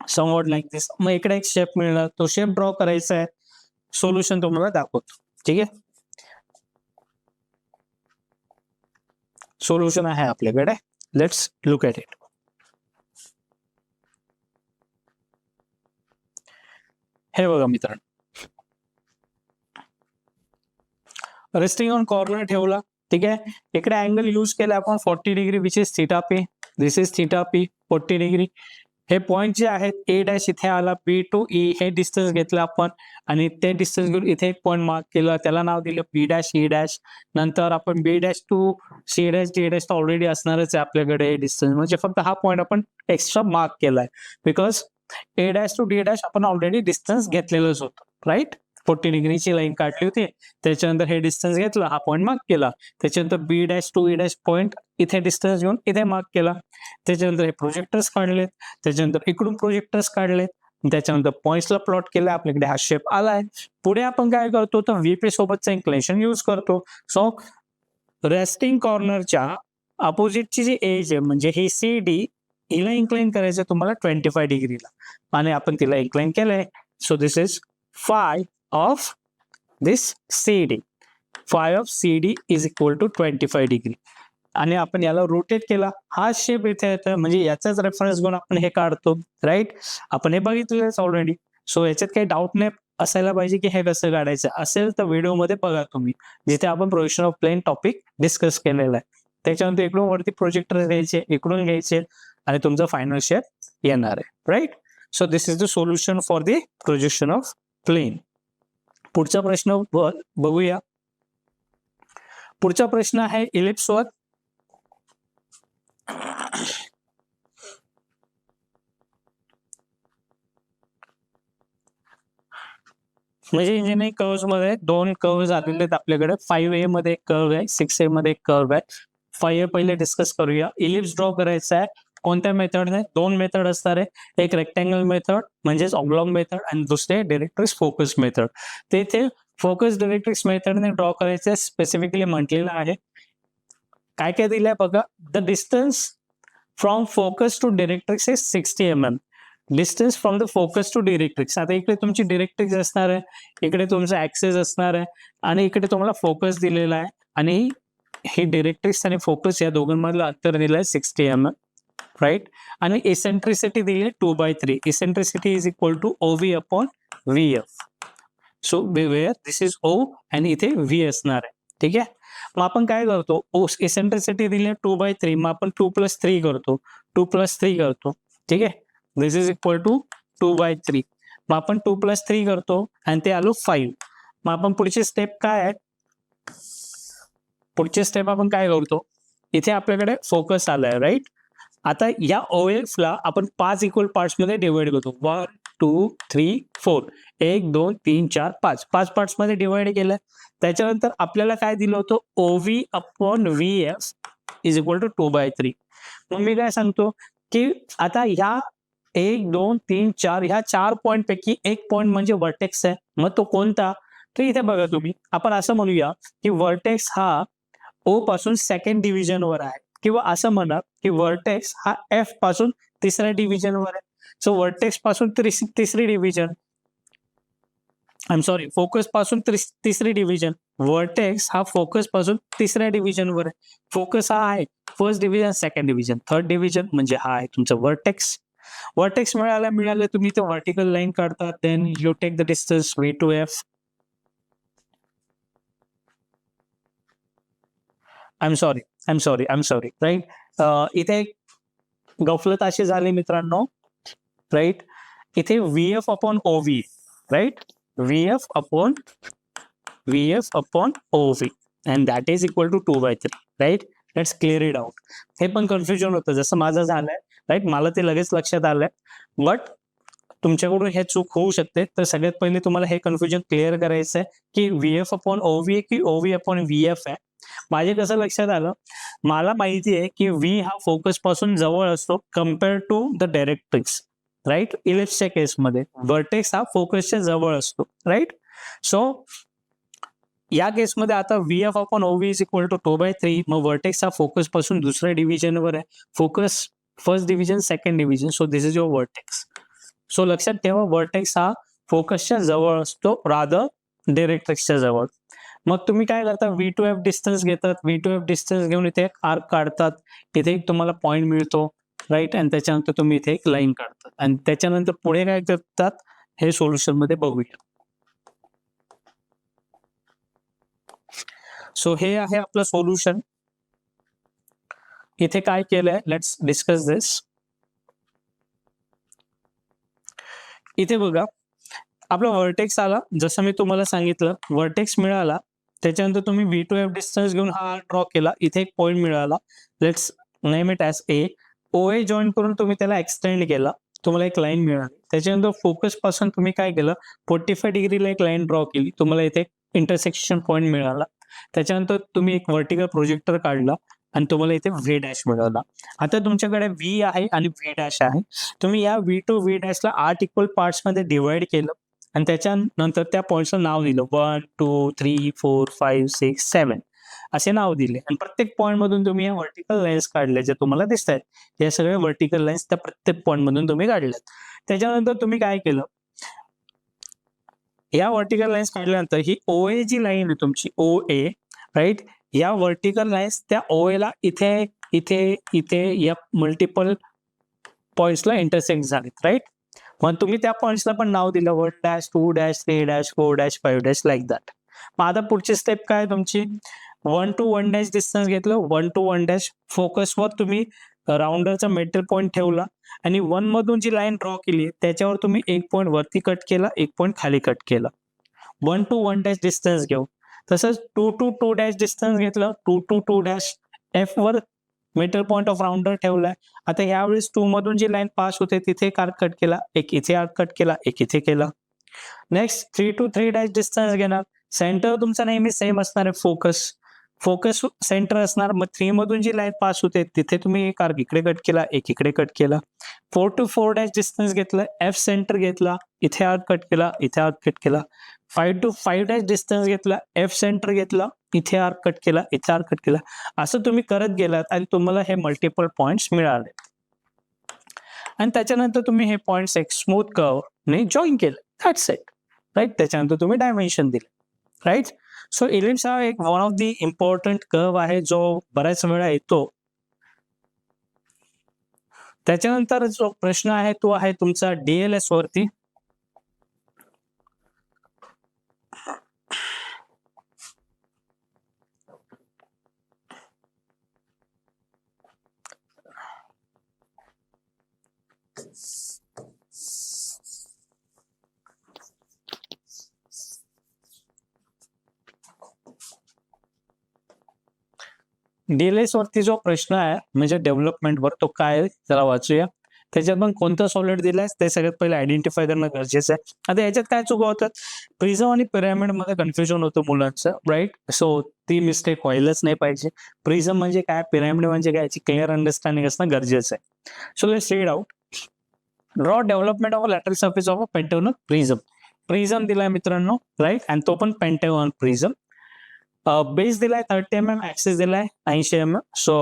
समवॉट लाईक दिस. मग इकडे एक शेप मिळणार, तो शेप ड्रॉ करायचा आहे. सोल्युशन तुम्हाला दाखवतो, ठीक आहे. सोल्युशन आहे आपल्याकडे, लेट्स लुक ॲट इट. हे बघा मित्रांनो, रेस्टिंग ऑन कॉर्नर ठेवला, ठीक आहे. इकडे अँगल यूज केला आपण 40 degree which is theta P. This is theta P 40 degree. हे पॉईंट जे आहेत ए डॅश इथे आला, बी टू ई हे डिस्टन्स घेतलं आपण आणि ते डिस्टन्स घेऊन इथे एक पॉईंट मार्क केलं, त्याला नाव दिलं बी डॅश ई डॅश. नंतर आपण B dash to C dash D dash तर ऑलरेडी असणारच आहे आपल्याकडे हे डिस्टन्स, म्हणजे फक्त हा पॉईंट आपण एक्स्ट्रा मार्क केलाय because A dash to D dash आपण ऑलरेडी डिस्टन्स घेतलेलंच होतं, राईट. 40 डिग्रीची लाईन काढली होती, त्याच्यानंतर हे डिस्टन्स घेतलं, हा पॉईंट मार्क केला. त्याच्यानंतर B dash to E dash point इथे डिस्टन्स घेऊन इथे मार्क केला. त्याच्यानंतर हे प्रोजेक्टर्स काढलेत, त्याच्यानंतर इकडून प्रोजेक्टर्स काढलेत, त्याच्यानंतर पॉईंट्सला प्लॉट केला, आपल्याकडे हा शेप आलाय. पुढे आपण काय करतो तर व्हीपी सोबतचा इन्क्लिनेशन यूज करतो. सो रेस्टिंग कॉर्नरच्या अपोजिटची जी एज आहे म्हणजे ही सी डी हिला इन्क्लाइन करायचं तुम्हाला 25 डिग्रीला आणि आपण तिला इन्क्लाइन केलंय. So this is phi of this C D. Phi of C D is equal to 25 degree आणि आपण याला रोटेट केला, हा शेप इथे येतो, म्हणजे याचाच रेफरन्स घेऊन आपण हे काढतो, राईट. आपण हे बघितलेलंच ऑलरेडी. सो याच्यात काही डाऊट नाही असायला पाहिजे की हे कसं काढायचं असेल तर व्हिडिओमध्ये बघा तुम्ही, जिथे आपण projection of plane topic discuss केलेला आहे. त्याच्यानंतर इकडून वरती प्रोजेक्टर घ्यायचे, इकडून घ्यायचे आणि तुमचं फायनल शेप येणार आहे, right. So this is the solution for the projection of plane. पुढचा प्रश्न बघूया. पुढचा प्रश्न आहे इलिप्सवर. म्हणजे इंजिनिअरिंग कर्व्स मध्ये दोन कर्व्स आलेले आहेत आपल्याकडे. 5A मध्ये एक कर्व आहे, 6A मध्ये एक कर्व आहे. 5A पहिले डिस्कस करूया. इलिप्स ड्रॉ करायचा आहे कोणत्या मेथडने? दोन मेथड असणार आहे, एक रेक्टँगल मेथड म्हणजेच ऑब्लॉंग मेथड आणि दुसरे डायरेक्ट्रिक्स फोकस मेथड. ते इथे फोकस डायरेक्ट्रिक्स मेथडने ड्रॉ करायचं स्पेसिफिकली म्हटलेलं आहे. काय काय दिलंय बघा. The distance from focus to directrix is 60 mm. Distance from the focus to directrix. आता इकडे तुमची डायरेक्ट्रिक्स असणार आहे, इकडे तुमचा ऍक्सेस असणार आहे आणि इकडे तुम्हाला फोकस दिलेला आहे आणि हे डायरेक्ट्रिक्स आणि फोकस या दोघांमधलं अंतर दिलं आहे 60 mm, राईट. आणि इसेंट्रिसिटी दिली आहे 2/3. Eccentricity is equal to OV upon VF. So where this is O आणि इथे V असणार आहे, ठीक आहे. मग आपण काय करतो, इसेंट्रिसिटी दिली आहे 2/3, मग आपण 2+3 करतो, 2+3 करतो, ठीक आहे. दिस इज इक्वल टू 2/3. मग आपण 2+3 करतो आणि ते आलो 5. मग आपण पुढची स्टेप काय आहे, पुढची स्टेप आपण काय करतो, इथे आपल्याकडे फोकस आलाय, राईट. आता या OF ला आपण 5 इक्वल पार्ट्स मध्ये डिवाइड करतो. 1 2 3 4 1 2 3 4 5 5 पार्ट्स मध्ये डिवाइड केलं. त्याच्यानंतर आपल्याला काय दिलं होतं, OV upon VF is equal to 2/3. मग मी काय सांगतो की आता ह्या 1 2 3 4 ह्या 4 पॉईंट पैकी एक पॉईंट म्हणजे वर्टेक्स आहे. मग तो कोणता, तर इथे बघा तुम्ही, आपण असं म्हणूया की वर्टेक्स हा O पासून सेकंड डिव्हिजन वर आहे, किंवा असं म्हणा की वर्टेक्स हा F पासून तिसऱ्या डिव्हिजन वर आहे. सो वर्टेक्स पासून तिसरी division, I am sorry, focus पासून तिसरी डिव्हिजन. वर्टेक्स हा फोकस पासून तिसऱ्या डिव्हिजन वर आहे. फोकस हा आहे first division, second division, third division, म्हणजे हा आहे तुमचा वर्टेक्स. वर्टेक्स मिळालं तुम्ही ते व्हर्टिकल लाईन काढता, then you take the distance V to F. I am sorry, right. इथे गफलत अशी झाली मित्रांनो, राईट. इथे VF upon OV, right. VF upon OV and that is equal to 2/3, right. Let's clear it out. हे पण confusion होतं, जसं माझं झालंय, राईट. मला ते लगेच लक्षात आलंय, बट तुमच्याकडून हे चूक होऊ शकते. तर सगळ्यात पहिले तुम्हाला हे कन्फ्युजन क्लिअर करायचं आहे की VF अपॉन OV की OV अपॉन VF आहे. माझे कसं लक्षात आलं, मला माहिती आहे की V हा फोकस पासून जवळ असतो compare to the directrix, right. इलिप्सच्या केसमध्ये वर्टेक्स हा फोकसच्या जवळ असतो, राईट. सो या केसमध्ये आता VF upon OV is equal to 2/3. मग वर्टेक्स हा फोकस पासून दुसऱ्या डिव्हिजनवर आहे, focus first division, second division. So this is your vertex. सो लक्षात ठेवा, वर्टेक्स हा फोकसच्या जवळ असतो रादर डायरेक्ट्रिक्सच्या जवळ. मग तुम्ही काय करता, V to F डिस्टन्स घेतात, V to F डिस्टन्स घेऊन इथे एक आर्क काढतात, इथे एक तुम्हाला पॉईंट मिळतो, राईट. आणि त्याच्यानंतर तुम्ही इथे एक लाईन काढतात आणि त्याच्यानंतर पुढे काय करतात हे सोल्युशन मध्ये बघूया. सो हे आहे आपलं सोल्युशन. इथे काय केलंय, लेट्स डिस्कस दिस. इथे बघा आपला व्हर्टेक्स आला, जसं मी तुम्हाला सांगितलं व्हर्टेक्स मिळाला, त्याच्यानंतर तुम्ही V2F डिस्टन्स घेऊन हा ड्रॉ केला, इथे एक पॉइंट मिळाला, let's name it as A. OA join करून तुम्ही त्याला एक्सटेंड केला, तुम्हाला एक लाईन मिळाली. त्याच्यानंतर फोकस पासून तुम्ही काय केलं 45 डिग्रीला एक लाईन ड्रॉ केली, तुम्हाला इथे इंटरसेक्शन पॉइंट मिळाला. त्याच्यानंतर तुम्ही एक व्हर्टिकल प्रोजेक्टर काढला आणि तुम्हाला इथे V डॅश मिळाला. आता तुमच्याकडे V आहे आणि V डॅश आहे. तुम्ही या V2 V डॅशला 8 इक्वल पार्ट्समध्ये डिवाइड केलं आणि त्याच्यानंतर त्या पॉईंट्सला नाव दिलं 1, 2, 3, 4, 5, 6, 7 असे नाव दिले आणि प्रत्येक पॉईंट मधून तुम्ही या व्हर्टिकल लाईन्स काढल्या जे तुम्हाला दिसत आहेत. या सगळ्या व्हर्टिकल लाईन्स त्या प्रत्येक पॉईंट मधून तुम्ही काढल्यात. त्याच्यानंतर तुम्ही काय केलं, या व्हर्टिकल लाईन्स काढल्यानंतर ही OA जी लाईन आहे तुमची OA, राईट, या व्हर्टिकल लाईन्स त्या OA ला इथे इथे इथे या मल्टिपल पॉईंट्सला इंटरसेक्ट झालेत, राईट. मग तुम्ही त्या पॉईंट्सला पण नाव दिलं 1 dash 2 dash 3 dash 4 dash 5 dash like that. मग आता पुढची स्टेप काय तुमची, 1 to 1 डॅश डिस्टन्स घेतलं, 1 to 1 डॅश फोकसवर तुम्ही राउंडरचा मिडल पॉईंट ठेवला आणि 1 मधून जी लाईन ड्रॉ केली त्याच्यावर तुम्ही एक पॉईंट वरती कट केला, एक पॉईंट खाली कट केला, 1 to 1 डॅश डिस्टन्स घेऊ. तसंच 2 to 2 डॅश डिस्टन्स घेतलं, 2 to 2 डॅश F वर मिडल पॉईंट ऑफ राउंडर ठेवलाय. आता यावेळेस 2 मधून जी लाईन पास होते तिथे एक आर्क कट केला, एक इथे आर्क कट केला, एक इथे केला. नेक्स्ट 3 to 3 डॅश डिस्टन्स घेणार, सेंटर तुमचा नेहमी सेम असणार आहे, फोकस सेंटर असणार. मग 3 मधून जी लाईन पास होते तिथे तुम्ही एक आर्क इकडे कट केला, एक इकडे कट केला. 4 to 4 डॅश डिस्टन्स घेतलं, F सेंटर घेतला, इथे आर्क कट केला, इथे आर्क कट केला. 5 to 5 डॅश डिस्टन्स घेतला, F सेंटर घेतला, इथे आर्क कट केला, इथे आर्क कट केला. असं तुम्ही करत गेलात आणि तुम्हाला हे मल्टिपल पॉइंट्स मिळाले आणि त्याच्यानंतर तुम्ही हे पॉइंट्स एक स्मूथ कर्वने जॉईन केले, दॅट्स इट, राईट. त्याच्यानंतर तुम्ही डायमेन्शन दिले, राईट. सो इलिप्स हा एक one of the important curve आहे जो बऱ्याच वेळा येतो. त्याच्यानंतर जो प्रश्न आहे तो आहे तुमचा DLS वरती. DLS वरती जो प्रश्न आहे म्हणजे डेव्हलपमेंट वर, तो काय आहे जरा वाचूया. त्याच्यात पण कोणतं सॉलिड दिलंय ते सगळ्यात पहिले आयडेंटिफाय करणं गरजेचं आहे. आता याच्यात काय चुका होतात, प्रिझम आणि पिरॅमिड मध्ये कन्फ्युजन होतं मुलांचं, राईट. सो ती मिस्टेक व्हायलाच नाही पाहिजे. प्रिझम म्हणजे काय, पिरॅमिड म्हणजे काय, याची क्लिअर अंडरस्टँडिंग असणं गरजेचं आहे. So let's read out. Draw development of lateral surface of a pentagon prism. Prism दिलाय मित्रांनो, राईट, आणि तो पण पेंटागॉन प्रिझम. बेस दिलाय 30 mm, ऍक्सिस दिलाय 80 mm. सो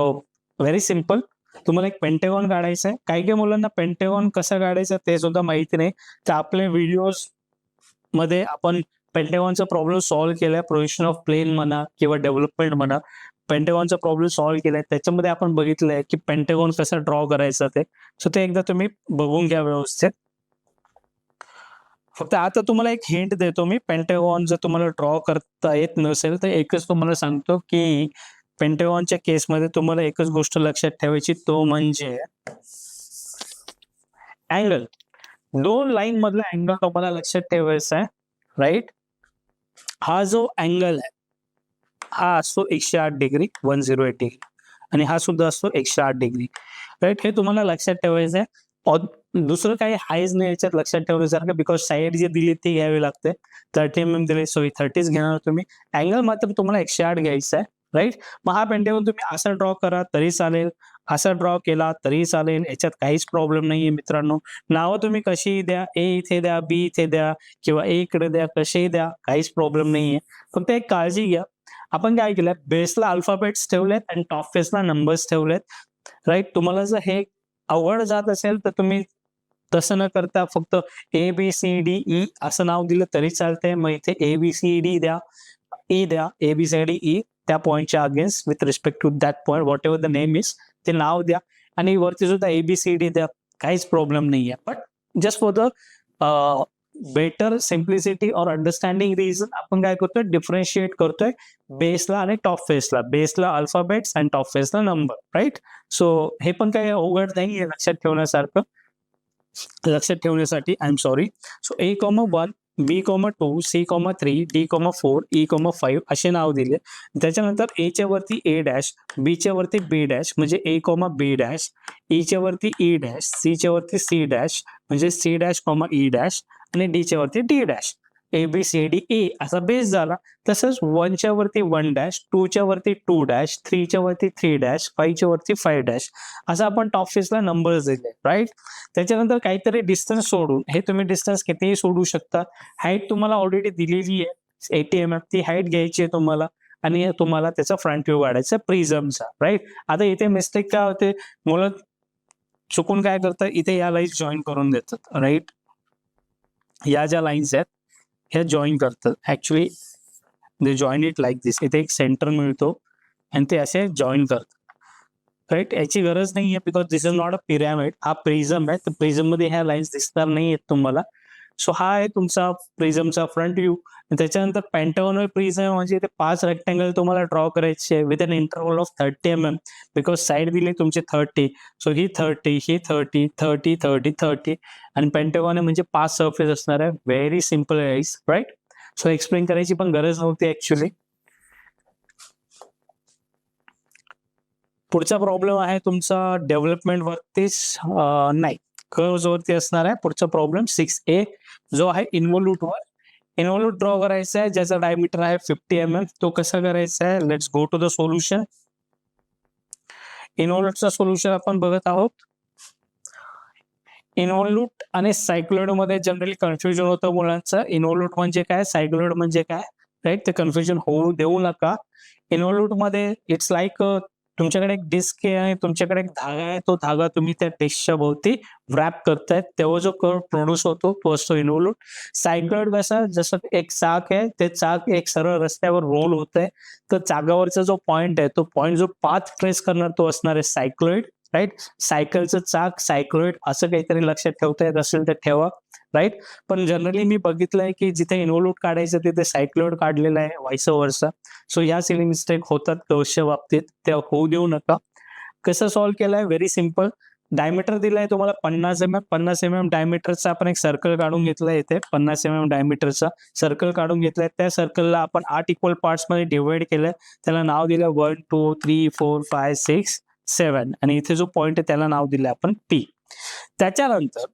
व्हेरी सिम्पल, तुम्हाला एक पेंटागॉन काढायचा आहे. काही काही मुलांना पेंटागॉन कसं काढायचं ते सुद्धा माहिती नाही, तर आपल्या व्हिडिओज मध्ये आपण पेंटागॉनचा प्रॉब्लेम सॉल्व्ह केलाय, प्रोजेक्शन ऑफ प्लेन म्हणा किंवा डेव्हलपमेंट म्हणा, पेंटागॉनचा प्रॉब्लेम सॉल्व्ह केलाय. त्याच्यामध्ये आपण बघितलंय की पेंटागॉन कसं ड्रॉ करायचं ते. सो ते एकदा तुम्ही बघून घ्या व्यवस्थित. फक्त आता तुम्हाला एक हिंट देतो मी, पेंटागॉन जर तुम्हाला ड्रॉ करता येत नसेल तर एकच तुम्हाला सांगतो की पेंटागॉनच्या केसमध्ये तुम्हाला एकच गोष्ट लक्षात ठेवायची, तो म्हणजे अँगल. 2 लाईन मधला अँगल तुम्हाला लक्षात ठेवायचा आहे, राईट. हा जो अँगल आहे हा असतो 108 डिग्री, 108 डिग्री, आणि हा सुद्धा असतो 108 डिग्री, राईट. हे तुम्हाला लक्षात ठेवायचं आहे. दुसरं काही हायच नाही याच्यात लक्षात ठेवण्यासारखं, बिकॉज साईड जी दिली ती घ्यावी लागते. 30 mm दिले, सो 30 घेणार तुम्ही. अँगल मात्र तुम्हाला 108 घ्यायचा आहे, राईट. मग हा पेंटागॉन तुम्ही असा ड्रॉ करा तरी चालेल, असा ड्रॉ केला तरी चालेल, याच्यात काहीच प्रॉब्लेम नाहीये मित्रांनो. नावं तुम्ही कशीही द्या, A इथे द्या, B इथे द्या किंवा A इकडे द्या, कसेही द्या, काहीच प्रॉब्लेम नाहीये. फक्त एक काळजी घ्या, आपण काय केलंय, बेसला अल्फाबेट्स ठेवलेत आणि टॉप फेसला नंबर्स ठेवलेत, राईट. तुम्हाला जर हे अवघड जात असेल तर तुम्ही तसं न करता फक्त ABCDE असं नाव दिलं तरी चालतंय. मग इथे ABCD द्या, E द्या, ABCDE त्या पॉइंटच्या against with respect to that point, whatever the name is, ते नाव द्या आणि वरती सुद्धा ABCD द्या, काहीच प्रॉब्लेम नाहीये. But just for the better simplicity और अंडरस्टँडिंग रिझन आपण काय करतोय, डिफरन्शिएट करतोय बेसला आणि टॉप फेसला. बेसला अल्फाबेट्स आणि टॉप फेसला नंबर, राईट. सो हे पण काही अवघड नाही, लक्षात ठेवण्यासारखं. लक्षात ठेवण्यासाठी I am sorry. So A,1 B,2 C,3 D,4 E,5 असे नाव दिले. त्याच्यानंतर एच्या वरती A डॅश, B च्या वरती B डॅश म्हणजे A,B डॅश, E च्या वरती E डॅश, C च्या वरती C डॅश म्हणजे C डॅश, E डॅश आणि D च्या वरती D डॅश. ABCD असा बेस झाला. तसंच 1 च्या वरती 1 डॅश, 2 च्या वरती 2 डॅश, 3 च्या वरती 3 डॅश, 5 च्या वरती 5 डॅश असं आपण टॉप फेसला नंबर्स दिले, राईट. त्याच्यानंतर काहीतरी डिस्टन्स सोडून, हे तुम्ही डिस्टन्स कितीही सोडू शकता. हाईट तुम्हाला ऑलरेडी दिलेली आहे 80 mm, ती हाईट घ्यायची आहे तुम्हाला आणि तुम्हाला त्याचा फ्रंट व्ह्यू काढायचा प्रिझमचा, राईट. आता इथे मिस्टेक काय होते, मुलं चुकून काय करतात, इथे या लाईन्स जॉईन करून देतात, राईट. या ज्या लाईन्स आहेत ह्या जॉईन करतात. Actually they join it like this. इथे एक सेंटर मिळतो आणि ते असे जॉईन करतात, राईट. याची गरज नाही आहे because this is not a pyramid. हा प्रिझम आहे, तर प्रिझम मध्ये ह्या लाईन्स दिसणार नाही आहेत तुम्हाला. सो हा आहे तुमचा प्रिझमचा फ्रंट व्ह्यू. त्याच्यानंतर पेंटागॉनल प्रिझम म्हणजे ते 5 रेक्टँगल तुम्हाला ड्रॉ करायचे with an interval of 30 mm because side दिले तुमचे 30. सो ही 30, ही 30, 30, 30, 30 आणि पेंटागॉन म्हणजे 5 सरफेस असणार आहे. व्हेरी सिम्पल आहे, राईट. सो एक्सप्लेन करायची पण गरज नव्हती ऍक्च्युली. पुढचा प्रॉब्लेम आहे तुमचा डेव्हलपमेंट वरतीच नाही, कर्व्ह वरती असणार आहे. पुढचा प्रॉब्लेम 6A जो आहे इन्व्हॉल्यूट वर. इन्व्हॉल्यूट ड्रॉ करायचा आहे ज्याचा डायमीटर आहे 50 mm. तो कसा करायचा आहे, let's go to the solution. इन्व्हॉल्यूटचा सोल्युशन आपण बघत आहोत. इन्व्हॉल्यूट आणि सायक्लॉइड मध्ये जनरली कन्फ्युजन होतं मुलांचं. इन्व्हॉल्यूट म्हणजे काय, सायक्लॉइड म्हणजे काय, राईट. ते कन्फ्युजन होऊ देऊ नका. इन्व्हॉल्यूट मध्ये इट्स लाईक तुमच्याकडे एक डिस्क आहे आणि तुमच्याकडे एक धागा आहे. तो धागा तुम्ही त्या डिस्कच्या भोवती व्रॅप करतायत, तेव्हा जो कर्व प्रोड्यूस होतो तो असतो इन्व्हॉल्यूट. सायक्लॉइड कसा, जसं एक चाक आहे, ते चाक एक सरळ रस्त्यावर रोल होत आहे, तर चाकावरचा जो पॉइंट आहे, तो पॉइंट जो पाथ ट्रेस करणार तो असणार आहे सायक्लॉइड, राईट. सायकलचं चाक, सायक्लॉइड असं काहीतरी लक्षात ठेवता येत असेल तर ठेवा, राईट. पण जनरली मी बघितलंय की जिथे इन्व्हॉल्यूट काढायचं तिथे सायक्लॉइड काढलेलं आहे, व्हाईस वर्सा. सो या सिली मिस्टेक होतात कर्व्हच्या बाबतीत, त्या होऊ देऊ नका. कसं सॉल्व्ह केलंय, व्हेरी सिम्पल. डायमीटर दिलाय तुम्हाला 50 mm. 50 mm डायमीटरचा आपण एक सर्कल काढून घेतलाय. इथे 50 mm डायमीटरचा सर्कल काढून घेतलाय. त्या सर्कलला आपण 8 इक्वल पार्ट्स मध्ये डिवाइड केलंय. त्याला नाव दिलं 1 2 3 4 5 6 7 आणि इथे जो पॉइंट आहे त्याला नाव दिलं आपण P. त्याच्यानंतर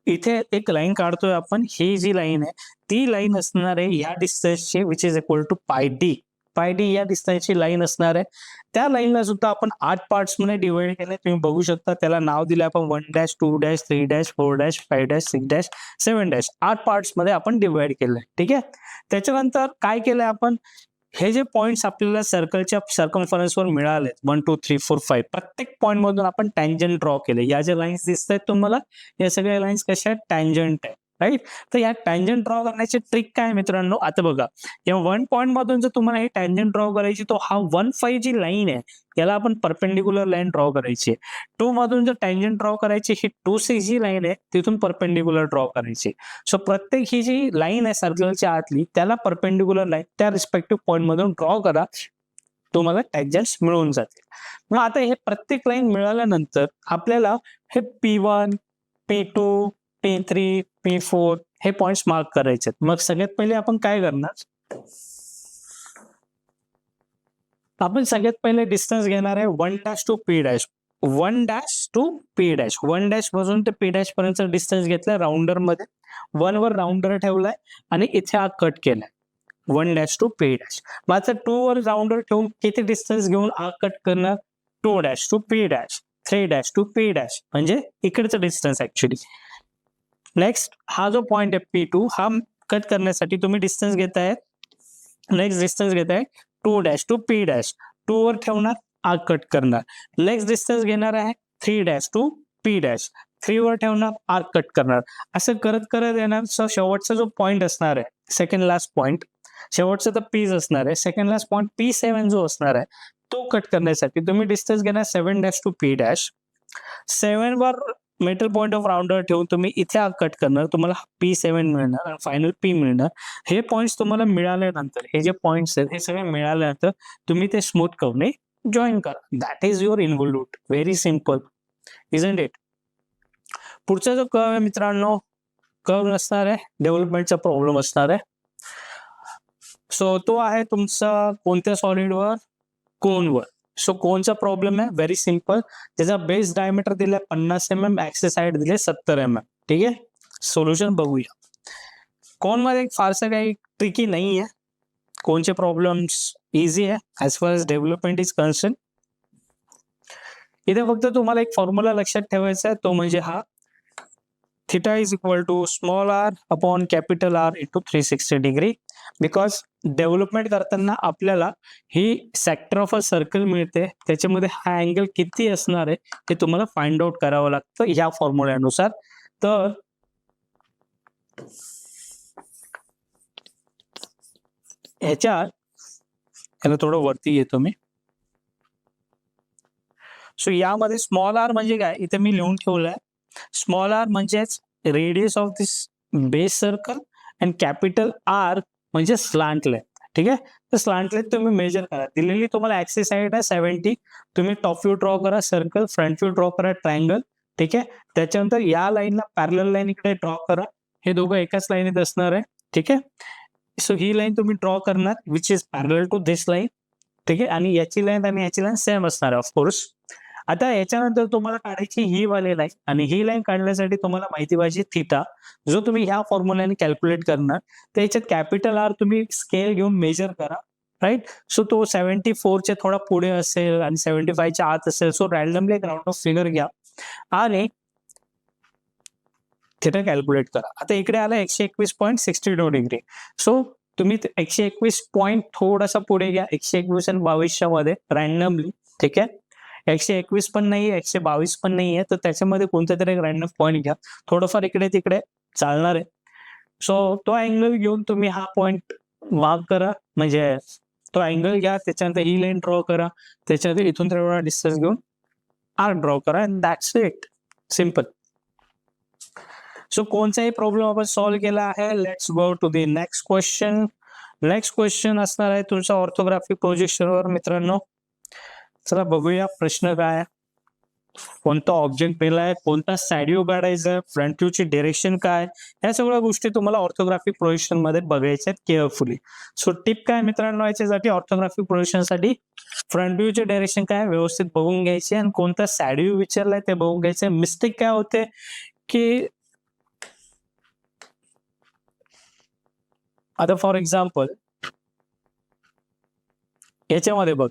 इथे एक लाईन काढतोय आपण. ही जी लाईन आहे ती लाईन असणार आहे या डिस्टन्सची which is equal to pi D. Pi D या डिस्टन्सची लाईन असणार आहे. त्या लाईनला सुद्धा आपण 8 पार्ट्स मध्ये डिवाइड केलंय, तुम्ही बघू शकता. त्याला नाव दिलं आपण 1 dash 2 dash 3 dash 4 dash 5 dash 6 dash 7 dash. 8 parts मध्ये आपण डिवाइड केलंय, ठीक आहे. त्याच्यानंतर काय केलंय आपण, हे जे पॉइंट्स आपल्याला सर्कलच्या सर्कम्फरन्सवर मिळाले 1 2 3 4 5, प्रत्येक पॉइंट मधून आपण टँजंट ड्रॉ केले. या ज्या लाईन्स दिसत आहेत तुम्हाला, या सगळ्या लाईन्स कशा आहेत, टँजंट आहे, राईट. तर या टँजंट ड्रॉ करण्याची ट्रिक काय मित्रांनो, आता बघा. या 1 पॉइंट मधून जर तुम्हाला हे टँजंट ड्रॉ करायची, तो हा 1 5 जी लाईन आहे याला आपण परपेंडिक्युलर लाईन ड्रॉ करायची. 2 मधून जर टँजंट ड्रॉ करायची, ही 2 6 जी लाईन आहे तिथून परपेंडिक्युलर ड्रॉ करायची. सो प्रत्येक ही जी लाईन आहे सर्कलच्या आतली, त्याला परपेंडिक्युलर लाईन त्या रिस्पेक्टिव्ह पॉइंट मधून ड्रॉ करा, तुम्हाला टँजंट्स मिळून जातील. मग आता हे प्रत्येक लाईन मिळाल्यानंतर आपल्याला हे P1 P2 P3 P4 हे पॉइंट्स मार्क करायचे. मग सगळ्यात पहिले आपण काय करणार, आपण सगळ्यात पहिले डिस्टन्स घेणार आहे 1 dash to P dash. 1 dash to P dash. 1 dash पासून ते P डॅश पर्यंत डिस्टन्स घेतलाय राऊंडर मध्ये. 1 वर राऊंडर ठेवलाय आणि इथे हा कट केलाय 1 डॅश टू P डॅश. मग आता 2 वर राऊंडर ठेवून किती डिस्टन्स घेऊन हा कट करणार, 2 dash to P dash, 3 dash to P dash म्हणजे इकडचं डिस्टन्स ऍक्च्युली. नेक्स्ट हा जो पॉइंट आहे P2, हा कट करण्यासाठी तुम्ही डिस्टन्स घेताय, नेक्स्ट डिस्टन्स घेताय 2 डॅश टू P डॅश. 2 वर ठेवणार, आर्क कट करणार. नेक्स्ट डिस्टन्स घेणार आहे 3 डॅश टू P डॅश. 3 वर ठेवणार, आर्क कट करणार. असं करत करत येणार. सो शेवटचा जो पॉइंट असणार आहे, सेकंड लास्ट पॉइंट, शेवटचा तर P's असणार आहे. सेकंड लास्ट पॉइंट P7 जो असणार आहे तो कट करण्यासाठी तुम्ही डिस्टन्स घेणार 7 डॅश टू P डॅश. 7 वर मेटल पॉइंट ऑफ राऊंडर ठेवून तुम्ही इथे कट करणार, तुम्हाला P7 मिळणार आणि फायनल P मिळणार. हे पॉइंट्स तुम्हाला मिळाल्यानंतर, हे जे पॉइंट्स आहेत हे सगळे मिळाल्यानंतर तुम्ही ते स्मूथ कर्वने जॉईन करा. That is your involute. Very simple, isn't it. पुढचा जो कर्व आहे मित्रांनो, कर्व नसणार आहे, डेव्हलपमेंटचा प्रॉब्लेम असणार आहे. सो तो आहे तुमचा कोणत्या सॉलिडवर, कोनवर. सो कोनचा प्रॉब्लेम आहे व्हेरी सिंपल, त्याचा बेस डायमीटर दिलाय 50 mm, ऍक्सिस हाईट दिले 70 mm. ठीक आहे, सोल्युशन बघूया. कोन मध्ये फारसं काही ट्रिकी नाही आहे, कोणचे प्रॉब्लेम्स इझी आहे as far as development is concern. इथे फक्त तुम्हाला एक फॉर्म्युला लक्षात ठेवायचा आहे, तो म्हणजे हा theta is equal to small r upon capital R into 360 degree. Because development करताना आपल्याला ही सेक्टर ऑफ अ सर्कल मिळते, त्याच्यामध्ये हा अँगल किती असणार आहे हे तुम्हाला फाइंड आउट करावं लागतं या फॉर्म्युल्यानुसार. तर ह्याला थोडं वरती येतो मी. सो यामध्ये स्मॉल आर म्हणजे काय, इथे मी लिहून ठेवलंय. स्मॉल आर म्हणजेच radius of this base circle and capital R म्हणजे स्लांट लेंथ. ठीक आहे, तर स्लांट लेंथ तुम्ही मेजर करा. दिलेली तुम्हाला ऍक्सिस साइड आहे 70. तुम्ही टॉप व्ह्यू ड्रॉ करा सर्कल, फ्रंट व्ह्यू ड्रॉ करा ट्रायंगल. ठीक आहे, त्याच्यानंतर या लाईनला पॅरलल लाईन इकडे ड्रॉ करा. हे दोघं एकाच लाईनीत असणार आहे. ठीक आहे, सो ही लाईन तुम्ही ड्रॉ करणार which is parallel to this line. ठीक आहे, आणि याची लाईन आणि याची लाईन सेम असणार आहे ऑफकोर्स. आता याच्यानंतर तुम्हाला काढायची ही वाली लाईन, आणि ही लाईन काढण्यासाठी तुम्हाला माहिती पाहिजे थिटा, जो तुम्ही ह्या फॉर्म्युल्याने कॅल्क्युलेट करणार. तर याच्यात कॅपिटल आर तुम्ही स्केल घेऊन मेजर करा. राईट, सो तो 74 च्या थोडा पुढे असेल आणि 75 च्या आत असेल. सो रॅन्डमली एक राउंड ऑफ फिगर घ्या आणि थिटा कॅल्क्युलेट करा. आता इकडे आला 121.62 डिग्री. सो तुम्ही 121 पॉईंट थोडासा पुढे घ्या 121 आणि 22 मध्ये रॅन्डमली. ठीक आहे, 121 पण नाही, 122 पण नाहीये, तर त्याच्यामध्ये कोणता तरी एक रॅन्डम पॉईंट घ्या. थोडंफार इकडे तिकडे चालणार आहे. सो तो अँगल घेऊन तुम्ही हा पॉईंट मार्क करा, म्हणजे तो अँगल घ्या, त्याच्यानंतर ही लाईन ड्रॉ करा, त्याच्यानंतर इथून तेवढा डिस्टन्स घेऊन आर ड्रॉ करा, and that's it. Simple. So कोणताही प्रॉब्लेम आपण सॉल्व्ह केला आहे. Let's go to the next question. Next question असणार आहे तुमचा ऑर्थोग्राफिक प्रोजेक्शनवर मित्रांनो. चला बघूया प्रश्न काय आहे. कोणता ऑब्जेक्ट दिलाय, कोणता साइड व्ह्यू काढायचा, फ्रंट व्ह्यूची डायरेक्शन काय, ह्या सगळ्या गोष्टी तुम्हाला ऑर्थोग्राफिक प्रोजेक्शन मध्ये बघायच्या आहेत केअरफुली. सो टिप काय मित्रांनो याच्यासाठी, ऑर्थोग्राफिक प्रोजेक्शन साठी फ्रंट व्ह्यूचे डायरेक्शन काय व्यवस्थित बघून घ्यायचे, आणि कोणता साइड व्ह्यू विचारलाय ते बघून घ्यायचे. मिस्टेक काय होते की आता फॉर एक्झाम्पल याच्यामध्ये बघ,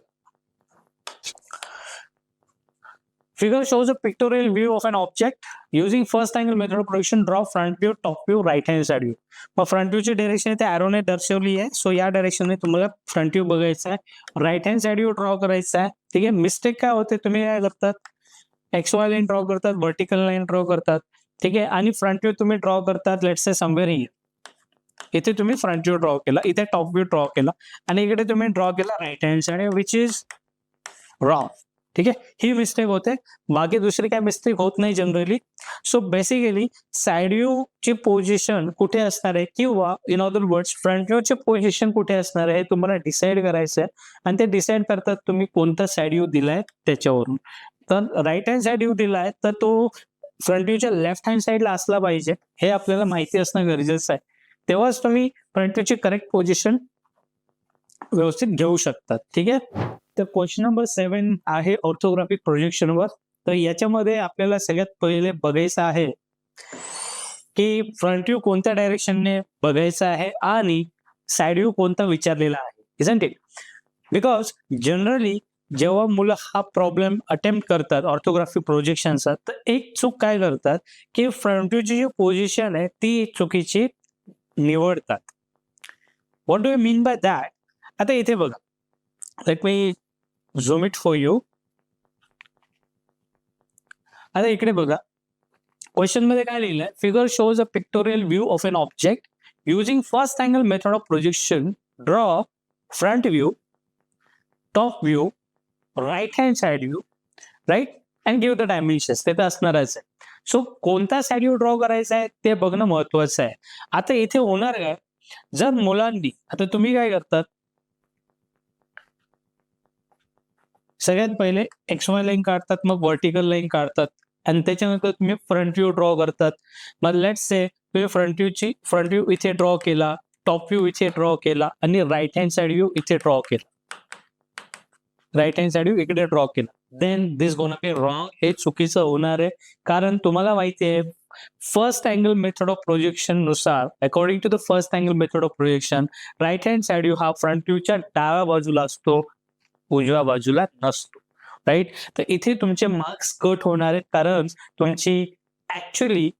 figure shows a pictorial view of an object using first angle method of projection. Draw front view, top view, right hand side view. मग फ्रंट व्ह्यूची डायरेक्शन इथे एरोने दर्शवली आहे. सो या डायरेक्शनने तुम्हाला फ्रंट व्ह्यू बघायचा आहे, right hand side view draw करायचा आहे. ठीक आहे, मिस्टेक काय होते, तुम्ही काय करतात, XY लाईन ड्रॉ करतात, व्हर्टिकल लाईन ड्रॉ करतात. ठीक आहे, आणि फ्रंट व्ह्यू तुम्ही ड्रॉ करतात लेट्स से समवेअर हियर. इथे तुम्ही फ्रंट व्ह्यू ड्रॉ केला, इथे टॉप व्ह्यू ड्रॉ केला, आणि इकडे तुम्ही ड्रॉ केला right hand side, which is wrong. ठीक आहे, ही मिस्टेक होते, बाकी दुसरी काय मिस्टेक होत नाही generally. So basically side view ची पोझिशन कुठे असणार आहे, किंवा in other words front view ची पोझिशन कुठे असणार आहे हे तुम्हाला डिसाइड करायचं आहे. आणि ते डिसाइड करतात तुम्ही कोणता साइड व्ह्यू दिलाय त्याच्यावरून. तर राईट हँड साइड व्ह्यू दिलाय तर तो फ्रंट व्ह्यूच्या लेफ्ट हँड साइडला असला पाहिजे, हे आपल्याला माहिती असणं गरजेचं आहे. तेव्हाच तुम्ही फ्रंट व्ह्यूची करेक्ट पोझिशन व्यवस्थित घेऊ शकतात. ठीक आहे, तर क्वेश्चन नंबर 7 आहे ऑर्थोग्राफिक प्रोजेक्शनवर. तर याच्यामध्ये आपल्याला सगळ्यात पहिले बघायचं आहे की फ्रंट व्ह्यू कोणत्या डायरेक्शनने बघायचा आहे आणि साइड व्ह्यू कोणता विचारलेला आहे. Isn't it? बिकॉज जनरली जेव्हा मुलं हा प्रॉब्लेम अटेम्प्ट करतात ऑर्थोग्राफिक प्रोजेक्शनचा, तर एक चूक काय करतात की फ्रंट व्ह्यूची जी पोझिशन आहे ती चुकीची निवडतात. What do you mean by that? आता इथे बघा, let me zoom it for you. आता इकडे बघा, क्वेश्चन मध्ये काय लिहिलंय, figure shows a pictorial view of an object using first angle method of projection. Draw front view, top view, right hand side view, right, and give the dimensions. ते तर असणारच आहे. सो कोणता साइड व्ह्यू ड्रॉ करायचा आहे ते बघणं महत्वाचं आहे. आता इथे होणार काय, जर मुलांनी, आता तुम्ही काय करतात, सगळ्यात पहिले XY लाईन काढतात, मग व्हर्टिकल लाईन काढतात. आणि त्याच्यानंतर तुम्ही फ्रंट व्ह्यू ड्रॉ करतात. मग लेट्स से तुम्ही फ्रंट व्ह्यू इथे ड्रॉ केला, टॉप व्ह्यू इथे ड्रॉ केला आणि राईट हँड साइड व्ह्यू इथे ड्रॉ केला. राईट हँड साइड व्ह्यू इकडे ड्रॉ केला. Then this gonna be wrong. हे चुकीचं होणार आहे. कारण तुम्हाला माहिती आहे first angle method of projection नुसार, according to the first angle method of projection, right hand side view हा फ्रंट व्ह्यूच्या डाव्या बाजूला असतो, उजव्या बाजूला नसतो. राईट. तर इथे तुमचे मार्क्स कट होणार आहेत कारण तुमची ऍक्च्युअली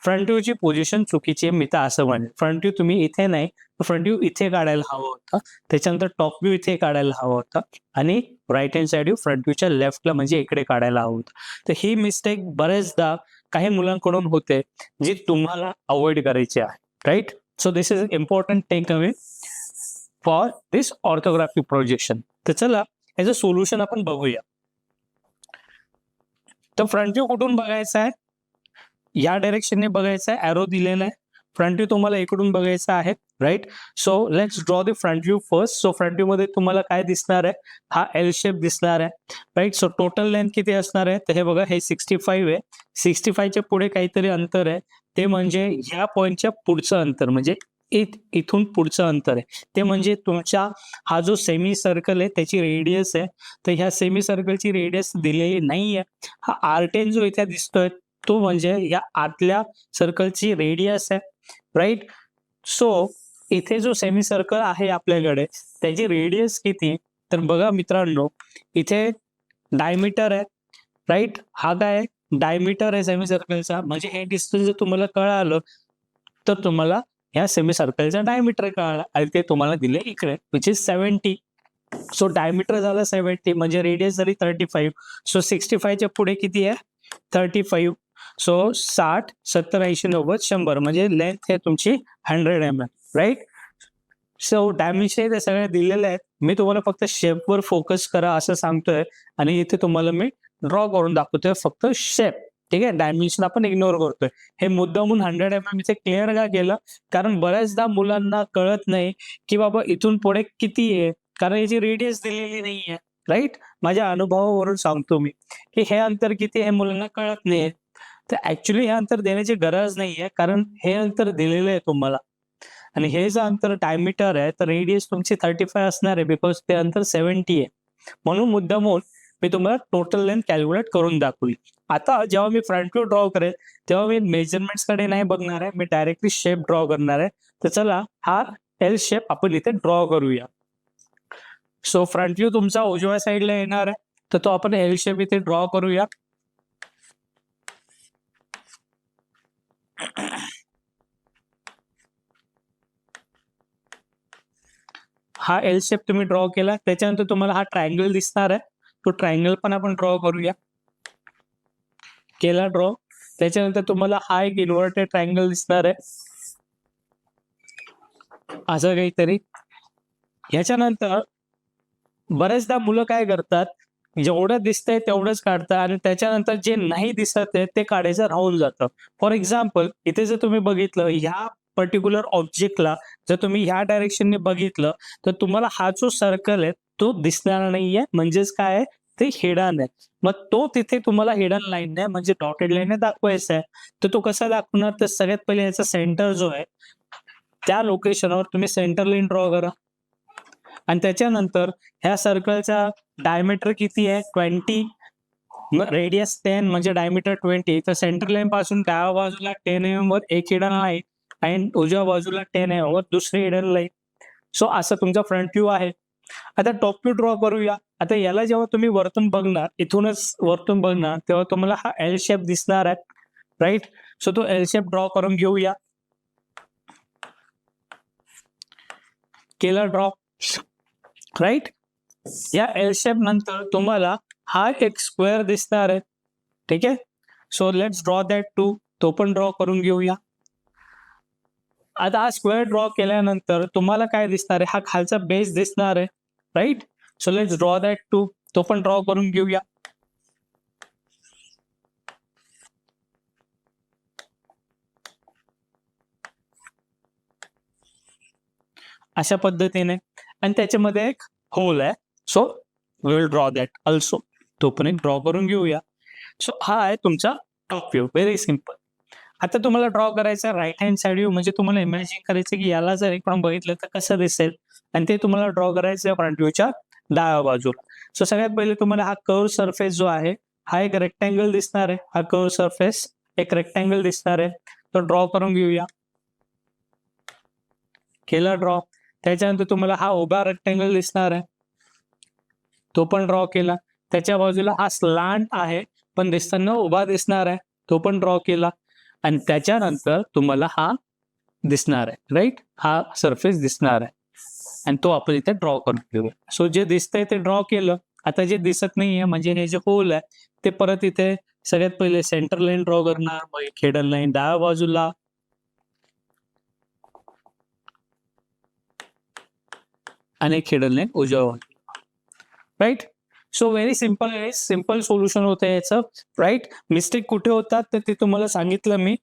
फ्रंट व्ह्यूची पोझिशन चुकीची आहे. मी तर असं म्हणेन फ्रंट व्ह्यू तुम्ही इथे नाही, फ्रंट व्ह्यू इथे काढायला हवं होतं. त्याच्यानंतर टॉप व्ह्यू इथे काढायला हवा होता आणि right hand side view front व्ह्यूच्या लेफ्टला म्हणजे इकडे काढायला हवं होतं. तर ही मिस्टेक बरेचदा काही मुलांकडून होते जी तुम्हाला अवॉइड करायची आहे. Right. So this is important take away for this orthographic projection. तर चला याचं सोल्युशन आपण बघूया. तर फ्रंट व्ह्यू कुठून बघायचा आहे? या डायरेक्शनने बघायचा आहे, एरो दिलेला आहे. फ्रंट व्ह्यू तुम्हाला इकडून बघायचा आहे. Right. So let's draw the front view first. So front view मध्ये तुम्हाला काय दिसणार आहे? हा एल शेप दिसणार आहे. राईट. सो टोटल लेंथ किती असणार आहे? तर हे बघा, हे 65 आहे. 65च्या पुढे काहीतरी अंतर आहे, ते म्हणजे ह्या पॉइंटच्या पुढचं अंतर, म्हणजे इथून पुढचं अंतर आहे. ते म्हणजे तुमचा हा जो सेमी सर्कल आहे त्याची रेडियस आहे. तर ह्या सेमी सर्कलची रेडियस दिलेली नाहीये. हा R10 जो इथे दिसतोय तो म्हणजे या आतल्या सर्कलची रेडियस आहे. राईट. सो इथे जो सेमी सर्कल आहे आपल्याकडे त्याची रेडियस किती? तर बघा मित्रांनो, इथे डायमीटर आहे. राईट. हा काय डायमीटर आहे सेमी सर्कलचा, म्हणजे हे डिस्टन्स जर तुम्हाला कळालं तर तुम्हाला ह्या सेमी सर्कलचा डायमीटर कळाला आणि ते तुम्हाला दिले इकडे, विच इज 70. सो डायमीटर झाला 70 म्हणजे रेडियस झाली 35. सो 65च्या पुढे किती आहे? 35. सो 60, 70, 80, 90, 100 म्हणजे लेंथ आहे तुमची 100 mm. राईट. सो डायमेन्शन ते सगळे दिलेले आहेत. मी तुम्हाला फक्त शेपवर फोकस करा असं सांगतोय आणि इथे तुम्हाला मी ड्रॉ करून दाखवतोय फक्त शेप. ठीक आहे. डायमेन्शन आपण इग्नोर करतोय. हे मुद्दामून 100 mm इथे क्लिअर का केलं? कारण बऱ्याचदा मुलांना कळत नाही की बाबा इथून पुढे किती आहे, कारण याची रेडियस दिलेली नाहीये. राईट. माझ्या अनुभवावरून सांगतो मी की हे अंतर किती हे मुलांना कळत नाहीये. तर ऍक्च्युली हे अंतर देण्याची गरज नाहीये, कारण हे अंतर दिलेलं आहे तुम्हाला आणि हे जर अंतर डायमीटर आहे तर रेडियस तुमची 35 असणार आहे, बिकॉज ते अंतर 70 आहे. म्हणून मुद्दामून मी तुम्हाला टोटल लेंथ कॅल्क्युलेट करून दाखवली. आता जेव्हा मी फ्रंट व्ह्यू ड्रॉ करेल तेव्हा मी मेजरमेंट्स कडे नाही बघणार आहे, मी डायरेक्टली शेप ड्रॉ करणार आहे. तर चला हा एल शेप आपण इथे ड्रॉ करूया. सो फ्रंट व्ह्यू तुमचा उजव्या साईडला येणार आहे, तर तो आपण एल शेप इथे ड्रॉ करूया. हा एल शेप तुम्ही ड्रॉ केला. त्याच्यानंतर तुम्हाला हा ट्रायंगल दिसणार आहे, तो ट्रायंगल पण आपण ड्रॉ करूया. केला ड्रॉ. त्याच्यानंतर तुम्हाला हा एक इन्व्हर्टेड ट्रायंगल दिसणार आहे असं काहीतरी. ह्याच्यानंतर बरेचदा मुलं काय करतात, जेवढं दिसतंय तेवढंच काढतात आणि त्याच्यानंतर जे नाही दिसत आहे ते काढायचं राहून जातं. फॉर एक्झाम्पल इथे जर तुम्ही बघितलं, ह्या पर्टिक्युलर ऑब्जेक्टला जर तुम्ही ह्या डायरेक्शनने बघितलं तर तुम्हाला हा जो सर्कल आहे तो दिसणार नाहीये, म्हणजेच काय आहे ते हिडन आहे. मग तो तिथे तुम्हाला हिडन लाईन आहे म्हणजे डॉटेड लाईन दाखवायचा आहे. तर तो कसा दाखवणार? तर सगळ्यात पहिले याचा सेंटर जो आहे त्या लोकेशनवर तुम्ही सेंटर लाईन ड्रॉ करा आणि त्याच्यानंतर ह्या सर्कलचा डायमीटर किती आहे? 20, रेडियस 10 म्हणजे डायमीटर 20. तर सेंटर लाईन पासून डाव्या बाजूला 10 mm वर एक हिडन लाईन आणि उजव्या बाजूला 10 mm वर दुसरी हिडन लाईन. सो असं तुमचा फ्रंट व्ह्यू आहे. आता टॉप व्ह्यू ड्रॉ करूया. आता याला जेव्हा तुम्ही वरतून बघणार, इथूनच वरतून बघणार, तेव्हा तुम्हाला हा एल शेप दिसणार आहे. राईट. सो तो एल शेप ड्रॉ करून घेऊया. केला ड्रॉ. राईट. या एल शेप नंतर तुम्हाला हा एक स्क्वेअर दिसणार आहे. ठीक आहे. So let's draw that too. तो पण ड्रॉ करून घेऊया. आता हा स्क्वेअर ड्रॉ केल्यानंतर तुम्हाला काय दिसणार आहे? हा खालचा बेस दिसणार आहे. Right. So let's draw that too. तो पण ड्रॉ करून घेऊया. अशा पद्धतीने आणि त्याच्यामध्ये एक होल आहे. So will draw that also. तो पण एक ड्रॉ करून घेऊया. सो हा आहे तुमचा टॉप व्ह्यू, व्हेरी सिम्पल. आता तुम्हाला ड्रॉ करायचा राईट हँड साइड व्ह्यू, म्हणजे तुम्हाला इमॅजिन करायचं की याला जर आपण बघितलं तर कसं दिसेल, आणि ते तुम्हाला ड्रॉ करायचं फ्रंट व्ह्यूच्या डाव्या बाजूला. सो सगळ्यात पहिले तुम्हाला हा कर्व सरफेस जो आहे, हा एक रेक्टँगल दिसणार आहे. हा कर्व सरफेस एक रेक्टँगल दिसणार आहे, तो ड्रॉ करून घेऊया. केला ड्रॉ. त्याच्यानंतर तुम्हाला हा उभा रेक्टँगल दिसणार आहे, तो पण ड्रॉ केला. त्याच्या बाजूला हा स्लांट आहे, पण दिसताना उभा दिसणार आहे, तो पण ड्रॉ केला. आणि त्याच्यानंतर तुम्हाला हा दिसणार आहे, राईट, हा सरफेस दिसणार आहे, आणि तो आपण इथे ड्रॉ करून घेऊया. सो जे दिसतंय ते ड्रॉ केलं. आता जे दिसत नाहीये, म्हणजे हे जे होल आहे, ते परत इथे सगळ्यात पहिले सेंटर लाईन ड्रॉ करणार, मग एक हिडन लाईन डाव्या बाजूला, आणि एक हिडन लाईन उजव्या बाजूला, राईट. सो व्हेरी सिम्पल आहे, सिम्पल सोल्युशन होतं याचं, राईट. मिस्टेक कुठे होतात तर ते तुम्हाला सांगितलं मी.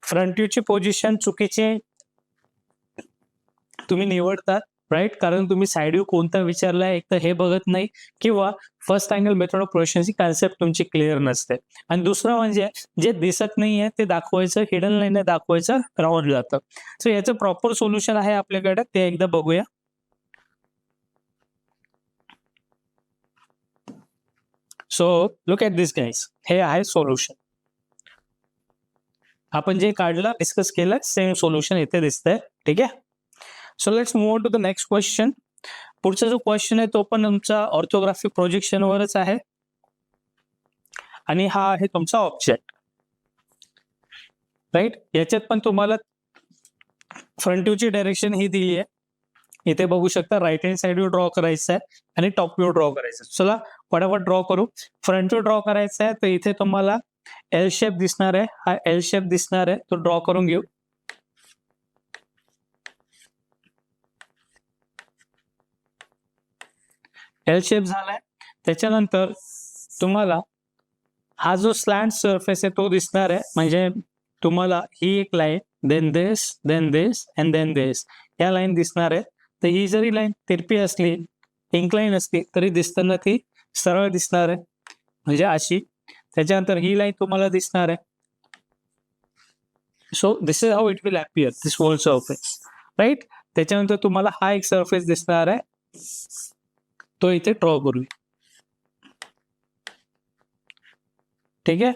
फ्रंट व्ह्यूची पोझिशन चुकीचे तुम्ही निवडतात, राईट, कारण तुम्ही साइड व्ह्यू कोणता विचारलाय एक तर हे बघत नाही, किंवा फर्स्ट अँगल मेथड ऑफ प्रोजेक्शनची कन्सेप्ट तुमची क्लिअर नसते. आणि दुसरं म्हणजे जे दिसत नाहीये ते दाखवायचं, हिडन लाईन दाखवायचं राहून जातं. सो याचं प्रॉपर सोल्युशन आहे आपल्याकडे, ते एकदा बघूया. So look at this guys, हे आहे सोल्युशन. आपण जे काढलं, डिस्कस केलं, सेम सोल्युशन इथे दिसतंय, ठीक आहे. So let's move on to the next question. पुढचा जो क्वेश्चन आहे तो पण तुमचा ऑर्थोग्राफिक प्रोजेक्शनवरच आहे, आणि हा आहे तुमचा ऑब्जेक्ट, राईट. याच्यात पण तुम्हाला फ्रंट व्ह्यूची डायरेक्शन ही दिली आहे. इथे बघू शकता right hand side view draw करायचा आहे आणि टॉप व्ह्यू ड्रॉ करायचा आहे. चला फटाफट ड्रॉ करू. फ्रंट व्ह्यू ड्रॉ करायचा आहे तर इथे तुम्हाला एल शेप दिसणार आहे, हा एल शेप दिसणार आहे, तो ड्रॉ करून घेऊ. एल शेप झालाय. त्याच्यानंतर तुम्हाला हा जो स्लॅन्ट सरफेस आहे तो दिसणार आहे, म्हणजे तुम्हाला ही एक line, then this, then this, and then this, या लाईन दिसणार आहे. तर ही जरी लाईन तिरपी असली, इन्क्लाइन असली, तरी दिसताना ती सरळ दिसणार आहे, म्हणजे अशी. त्याच्यानंतर ही लाईन तुम्हाला दिसणार आहे. So this is how it will appear, this whole surface, right. त्याच्यानंतर तुम्हाला हा एक सरफेस दिसणार आहे, तो इथे ड्रॉ करू, ठीक आहे.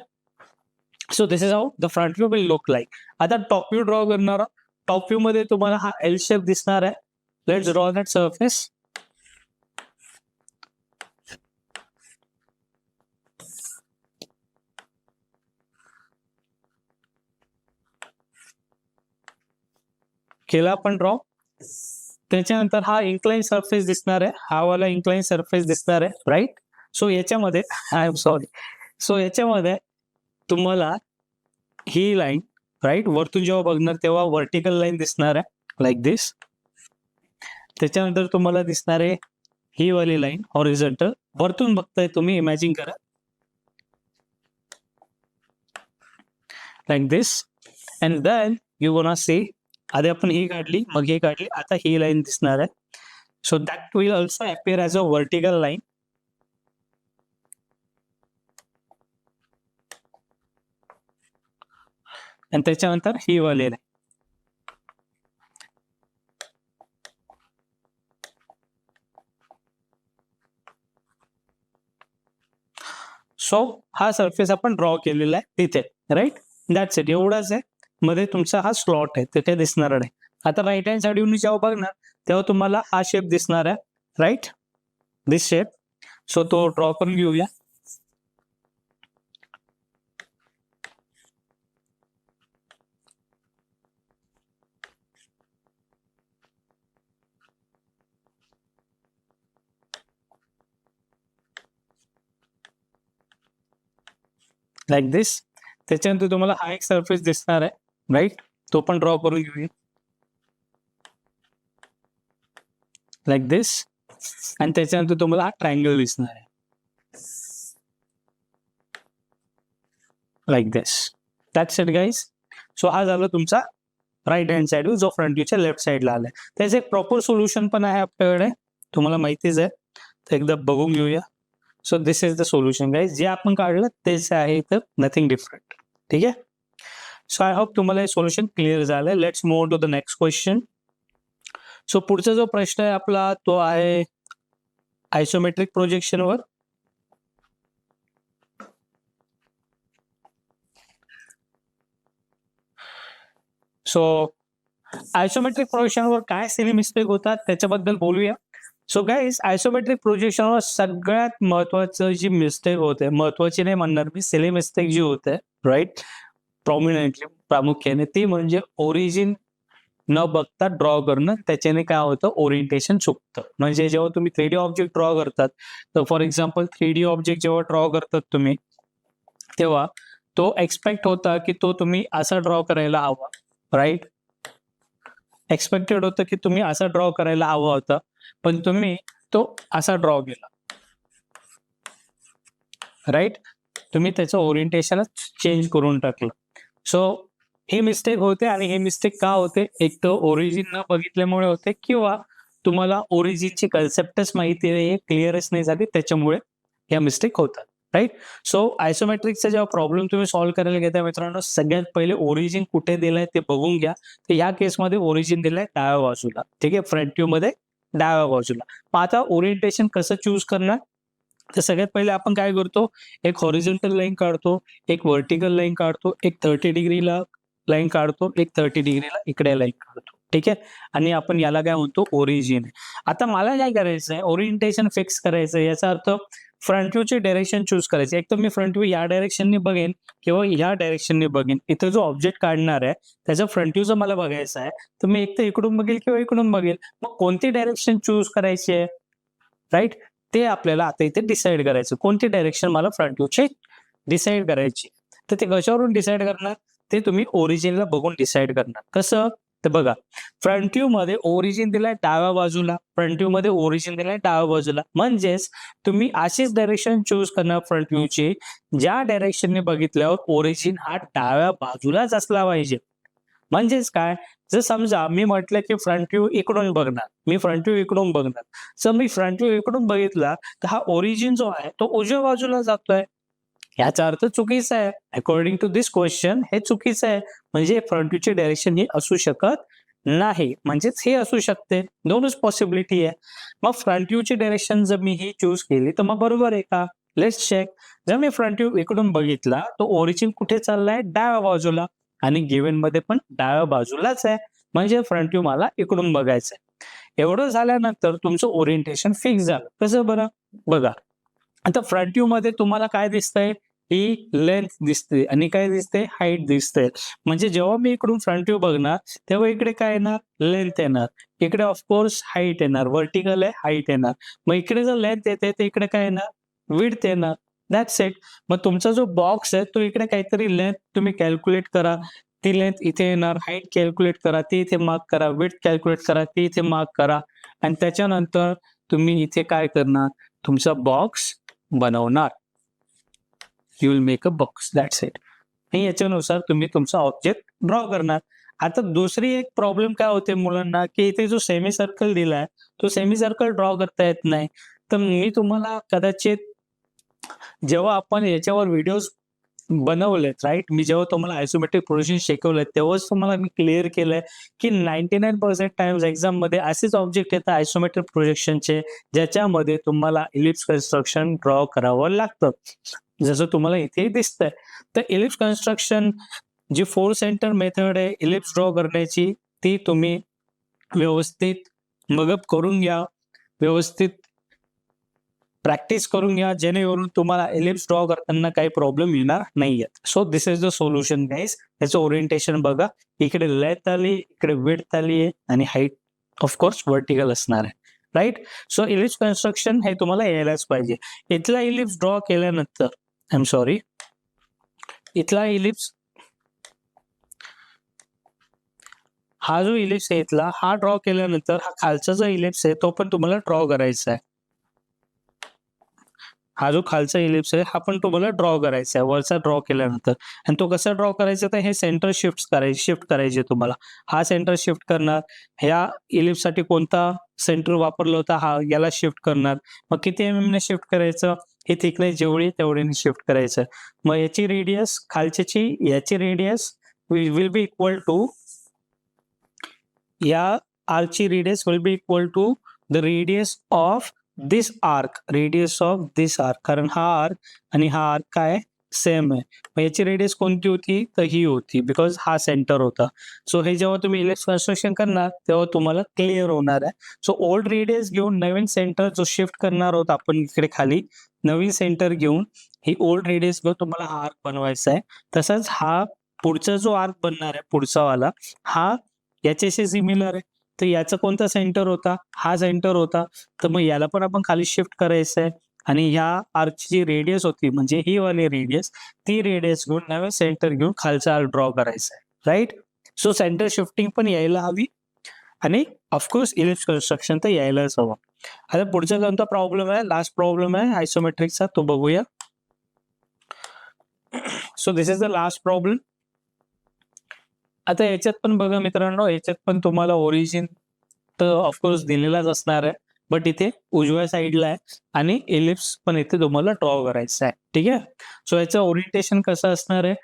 So this is how the front view will look like. आता टॉप व्ह्यू ड्रॉ करणार. टॉप व्ह्यू मध्ये तुम्हाला हा एल शेप दिसणार आहे. Let's draw that surface. केला आपण ड्रॉ. त्याच्यानंतर हा इन्क्लाइन सरफेस दिसणार आहे, हा वाला इन्क्लाइन सरफेस दिसणार आहे, राईट. सो याच्यामध्ये आय एम सॉरी, सो याच्यामध्ये तुम्हाला ही लाईन, राईट, वरतून जेव्हा बघणार तेव्हा व्हर्टिकल लाईन दिसणार आहे, लाईक दिस. त्याच्यानंतर तुम्हाला दिसणार आहे ही वाली लाईन हॉरिझॉन्टल, वरतून बघताय तुम्ही, इमॅजिन करा, like this. And then you gonna see, आधी आपण ही काढली, मग ही काढली, आता ही लाईन दिसणार आहे. So that will also appear as a vertical line. आणि त्याच्यानंतर ही वाली लाईन. सो हा सरफेस आपण ड्रॉ केलेला आहे तिथे, राईट. दॅट्स इट, एवढाच आहे. मध्ये तुमचा हा स्लॉट आहे, तिथे दिसणार आहे. आता राईट हँड साइड येऊन जेव्हा बघणार तेव्हा तुम्हाला हा शेप दिसणार आहे, राईट, दिस शेप. सो तो ड्रॉ करून घेऊया. लाईक दिस. त्याच्यानंतर तुम्हाला हा एक सरफेस दिसणार आहे, राईट, तो पण ड्रॉ करून घेऊया, लाईक दिस. आणि त्याच्यानंतर तुम्हाला हा ट्रायंगल दिसणार आहे, like this. That's it guys. So हा झाला तुमचा राईट हँड साइड व्ह्यू, जो फ्रंट व्ह्यूच्या लेफ्ट साइडला आलाय. त्याचं एक प्रॉपर सोल्युशन पण आहे आपल्याकडे, तुम्हाला माहितीच आहे, तर एकदा बघून घेऊया. So this is the solution guys. जे आपण काढलं तेच आहे, तर नथिंग डिफरंट. ठीक आहे. सो आय होप तुम्हाला हे सोल्युशन क्लिअर झालंय. Let's move to the next question. So पुढचा जो प्रश्न आहे आपला तो आहे आयसोमेट्रिक प्रोजेक्शनवर. सो आयसोमेट्रिक प्रोजेक्शनवर काय सिली मिस्टेक होतात त्याच्याबद्दल बोलूया. सो गाईज, आयसोमेट्रिक प्रोजेक्शनवर सगळ्यात महत्वाचं जी मिस्टेक होते, महत्वाची नाही म्हणणार मी, सिली मिस्टेक जी होते राईट, प्रॉमिनंटली प्रामुख्याने, ती म्हणजे ओरिजिन न बघता ड्रॉ करणं. त्याच्याने काय होतं, ओरिएंटेशन चुकतं. म्हणजे जेव्हा तुम्ही 3D ऑब्जेक्ट ड्रॉ करतात, तर फॉर एक्झाम्पल 3D ऑब्जेक्ट जेव्हा ड्रॉ करतात तुम्ही, तेव्हा तो एक्सपेक्ट होता की तो तुम्ही असा ड्रॉ करायला हवा, राईट. एक्सपेक्टेड होतं की तुम्ही असा ड्रॉ करायला हवा होता, पण तुम्ही तो असा ड्रॉ केला, राईट. तुम्ही त्याचं ओरिएंटेशनच चेंज करून टाकलं. सो ही मिस्टेक होते. आणि हे मिस्टेक का होते, एक तर ओरिजिन न बघितल्यामुळे होते, किंवा तुम्हाला ओरिजिनची कन्सेप्टच माहिती नाही, क्लिअरच नाही झाली, त्याच्यामुळे या मिस्टेक होतात, राईट. सो आयसोमेट्रिकचा जेव्हा प्रॉब्लेम तुम्ही सॉल्व्ह करायला घेता मित्रांनो, सगळ्यात पहिले ओरिजिन कुठे दिलंय ते बघून घ्या. तर या केसमध्ये ओरिजिन दिलंय डाव्या बाजूला, ठीक आहे, फ्रंट व्ह्यू मध्ये डाव्या बाजूला. मग आता ओरिएंटेशन कसं चूज करणार, तर सगळ्यात पहिले आपण काय करतो, एक हॉरिझॉन्टल लाईन काढतो, एक व्हर्टिकल लाईन काढतो, एक 30 डिग्रीला लाईन काढतो, एक 30 डिग्रीला इकडे लाईन काढतो, ठीक आहे. आणि आपण याला काय म्हणतो, ओरिजिन. आता मला काय करायचं आहे, ओरिएंटेशन फिक्स करायचं आहे. याचा अर्थ फ्रंट व्ह्यूची डायरेक्शन चूज करायची. एक तर मी फ्रंट व्ह्यू या डायरेक्शनने बघेन किंवा या डायरेक्शनने बघेन. इथं जो ऑब्जेक्ट काढणार आहे त्याचा फ्रंट व्ह्यू जर मला बघायचा आहे, तर मी एक तर इकडून बघेल किंवा इकडून बघेल. मग कोणती डायरेक्शन चूज करायची आहे, राईट, ते आपल्याला आता इथे डिसाईड करायचं. कोणती डायरेक्शन मला फ्रंट व्ह्यूची डिसाईड करायची. तर ते कशावरून डिसाईड करणार, ते तुम्ही ओरिजिनला बघून डिसाईड करणार. कसं, तर बघा, फ्रंट व्ह्यू मध्ये ओरिजिन दिलाय डाव्या बाजूला, फ्रंट व्ह्यू मध्ये ओरिजिन दिलाय डाव्या बाजूला. म्हणजेच तुम्ही अशीच डायरेक्शन चूज करणार फ्रंट व्ह्यूची, ज्या डायरेक्शनने बघितल्यावर ओरिजिन हा डाव्या बाजूलाच असला पाहिजे. म्हणजेच काय, जर समजा मी म्हटलं की फ्रंट व्ह्यू इकडून बघणार, मी फ्रंट व्ह्यू इकडून बघणार, जर मी फ्रंट व्ह्यू इकडून बघितला तर हा ओरिजिन जो आहे तो उजव्या बाजूला जातोय. याचा अर्थ चुकीचा आहे. अकॉर्डिंग टू दिस क्वेश्चन हे चुकीचं आहे. म्हणजे फ्रंट व्ह्यूची डायरेक्शन ही असू शकत नाही, म्हणजेच हे असू शकते. दोनच पॉसिबिलिटी आहे. मग फ्रंट व्ह्यूची डायरेक्शन जर मी ही चूज केली तर मग बरोबर आहे का, लेट्स चेक. जर मी फ्रंट व्ह्यू इकडून बघितला तो ओरिजिन कुठे चाललाय, डाव्या बाजूला, आणि गिवन मध्ये पण डाव्या बाजूलाच आहे. म्हणजे फ्रंट व्ह्यू मला इकडून बघायचं आहे. एवढं झाल्यानंतर तुमचं ओरिएंटेशन फिक्स झालं. कसं बरं, बघा आता फ्रंट व्ह्यू मध्ये तुम्हाला काय दिसतंय, ही लेंथ दिसते आणि काय दिसते, हाईट दिसते. म्हणजे जेव्हा मी इकडून फ्रंट व्ह्यू बघणार तेव्हा इकडे काय येणार, लेंथ येणार, इकडे ऑफकोर्स हाईट येणार, व्हर्टिकल आहे, हाईट येणार. मग इकडे जर लेंथ येते तर इकडे काय येणार, विड्थ येणार. That's it. मग तुमचा जो बॉक्स आहे तो इकडे काहीतरी लेंथ तुम्ही कॅल्क्युलेट करा, ती लेंथ इथे येणार, हाईट कॅल्क्युलेट करा, ती इथे मार्क करा, विड्थ कॅल्क्युलेट करा, ती इथे मार्क करा, आणि त्याच्यानंतर तुम्ही इथे काय करणार, तुमचा बॉक्स बनवणार. You will make a box, that's it. आणि याच्यानुसार तुम्ही तुमचा ऑब्जेक्ट ड्रॉ करणार. आता दुसरी एक प्रॉब्लेम काय होते मुलांना, की इथे जो सेमी सर्कल दिलाय तो सेमी सर्कल ड्रॉ करता येत नाही. तर मी तुम्हाला कदाचित जेव्हा आपण याच्यावर व्हिडिओज बनवलेत, राईट, मी जेव्हा तुम्हाला आयसोमेट्रिक प्रोजेक्शन शिकवलंय तेव्हाच तुम्हाला मी क्लिअर केलंय की 99% टाइम्स एक्झाम मध्ये असेच ऑब्जेक्ट येतात आयसोमेट्रिक प्रोजेक्शनचे, ज्याच्यामध्ये तुम्हाला इलिप्स कन्स्ट्रक्शन ड्रॉ करावं लागतं, जसं तुम्हाला इथे दिसतंय. तर इलिप्स कन्स्ट्रक्शन जी 4 सेंटर मेथड आहे इलिप्स ड्रॉ करण्याची, ती तुम्ही व्यवस्थित मगअप करून घ्या, व्यवस्थित प्रॅक्टिस करून घ्या, जेणेकरून तुम्हाला इलिप्स ड्रॉ करताना काही प्रॉब्लेम येणार नाहीयेत. So this is the solution guys. याचं ओरिएंटेशन बघा, इकडे लेंथ आली, इकडे विड्थ आली आहे, आणि हाईट ऑफकोर्स व्हर्टिकल असणार आहे, राईट. सो इलिप्स कन्स्ट्रक्शन हे तुम्हाला यायलाच पाहिजे. इथला इलिप्स ड्रॉ केल्यानंतर, आय एम सॉरी, इथला इलिप्स, हा जो इलिप्स आहे इथला, हा ड्रॉ केल्यानंतर हा खालचा जो इलिप्स आहे तो पण तुम्हाला ड्रॉ करायचा आहे. हा जो खालचा इलिप्स आहे हा पण तुम्हाला ड्रॉ करायचा आहे वरचा ड्रॉ केल्यानंतर. आणि तो कसा ड्रॉ करायचा, तर हे सेंटर शिफ्ट करायचे तुम्हाला. हा सेंटर शिफ्ट करणार, ह्या इलिप्स साठी कोणता सेंटर वापरला होता, हा याला शिफ्ट करणार. मग किती mm ने शिफ्ट करायचं, ही थिकनेस जेवढी तेवढ्याने शिफ्ट करायचं. मग याची रेडियस याची radius will be equal to या आर्कची radius will be equal to the radius of this arc, कारण हा आर्क आणि हा आर्क काय सेम आहे. मग याची रेडियस कोणती होती तर ही होती, बिकॉज हा सेंटर होता. सो हे जेव्हा तुम्ही इलिप्स कन्स्ट्रक्शन करणार तेव्हा तुम्हाला क्लिअर होणार आहे. सो ओल्ड रेडियस घेऊन नवीन सेंटर जो शिफ्ट करणार आहोत आपण इकडे खाली, नवीन सेंटर घेऊन ही ओल्ड रेडियस घेऊन तुम्हाला हा आर्क बनवायचा आहे. तसंच हा पुढचा जो आर्क बनणार आहे पुढचा वाला, हा याच्याशी सिमिलर आहे. तर याचा कोणता सेंटर होता, हा सेंटर होता. तर मग याला पण आपण खाली शिफ्ट करायचं आहे आणि ह्या आर्कची जी रेडियस होती म्हणजे ही वाली रेडियस, ती रेडियस घेऊन नवीन सेंटर घेऊन खालचा आर्क ड्रॉ करायचा आहे, राईट. सो सेंटर शिफ्टिंग पण यायला हवी आणि ऑफकोर्स इलिप्स कन्स्ट्रक्शन तर यायलाच हवं. आता पुढचा कोणता प्रॉब्लेम आहे, लास्ट प्रॉब्लेम आहे आयसोमेट्रिकचा, तो बघूया. So this is the last problem. आता याच्यात पण बघा मित्रांनो, याच्यात पण तुम्हाला ओरिजिन तर ऑफकोर्स दिलेलाच असणार आहे, बट इथे उजव्या साईडला आहे आणि इलिप्स पण इथे तुम्हाला ड्रॉ करायचं आहे. ठीक आहे. सो याचं ओरिएंटेशन कसं असणार आहे,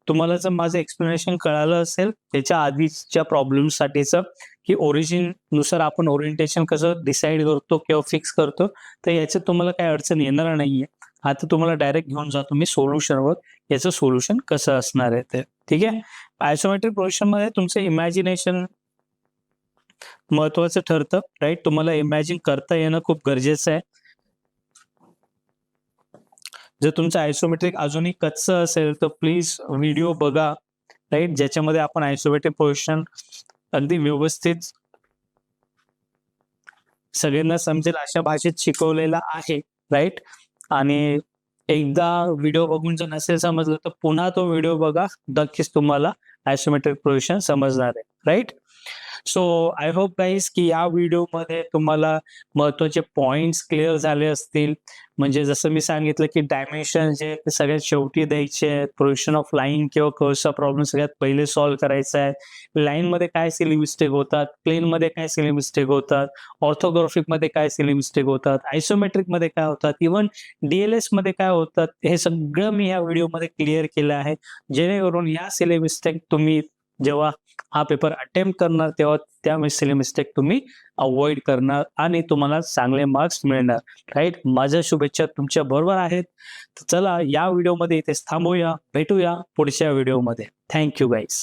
तुम्हाला जर माझं एक्सप्लेनेशन कळालं असेल त्याच्या आधीच्या प्रॉब्लेमसाठीचं, की ओरिजिन नुसार आपण ओरिएंटेशन कसं डिसाईड करतो किंवा फिक्स करतो, तर याच्यात तुम्हाला काही अडचण येणार नाहीये. आता तुम्हाला डायरेक्ट घेऊन जातो मी सोल्युशनवर, याचं सोल्युशन कसं असणार आहे ते. ठीक आहे. आयसोमेट्रिक प्रोजेक्शन मध्ये तुमचं इमॅजिनेशन महत्वाचं ठरतं, राईट. तुम्हाला इमॅजिन करता येणं खूप गरजेचं आहे. जर तुमचं आयसोमेट्रिक अजूनही कच्चं असेल तर प्लीज व्हिडिओ बघा, राईट, ज्याच्यामध्ये आपण आयसोमेट्रिक प्रोजेक्शन अगदी व्यवस्थित सगळ्यांना समजेल अशा भाषेत शिकवलेला आहे, राईट. आणि एकदा व्हिडिओ बघून जर नसेल समजलं तर पुन्हा तो व्हिडिओ बघा, नक्कीच तुम्हाला आयसोमेट्रिक प्रोजेक्शन समजणार आहे, right. So I hope guys की या व्हिडिओमध्ये तुम्हाला महत्वाचे पॉइंट्स क्लिअर झाले असतील. म्हणजे जसं मी सांगितलं की डायमेन्शन जे सगळ्यात शेवटी द्यायचे आहेत, प्रोजेक्शन ऑफ लाईन किंवा कर्वचा प्रॉब्लेम सगळ्यात पहिले सॉल्व्ह करायचा आहे. लाईन मध्ये काय सिली मिस्टेक होतात, प्लेन मध्ये काय सिली मिस्टेक होतात, ऑर्थोग्राफिक मध्ये काय सिली मिस्टेक होतात, आयसोमेट्रिक मध्ये काय होतात, इव्हन डीएलएस मध्ये काय होतात, हे सगळं मी या व्हिडिओमध्ये क्लिअर केलं आहे. जेणेकरून या सिली मिस्टेक तुम्ही जेव्हा हा पेपर अटेम्प्ट करणार तेव्हा त्या सिली मिस्टेक तुम्ही अवॉइड करणार आणि तुम्हाला चांगले मार्क्स मिळणार, राईट. माझ्या शुभेच्छा तुमच्या बरोबर आहेत. चला या व्हिडिओमध्ये इथेच थांबूया, भेटूया पुढच्या व्हिडिओमध्ये. Thank you guys.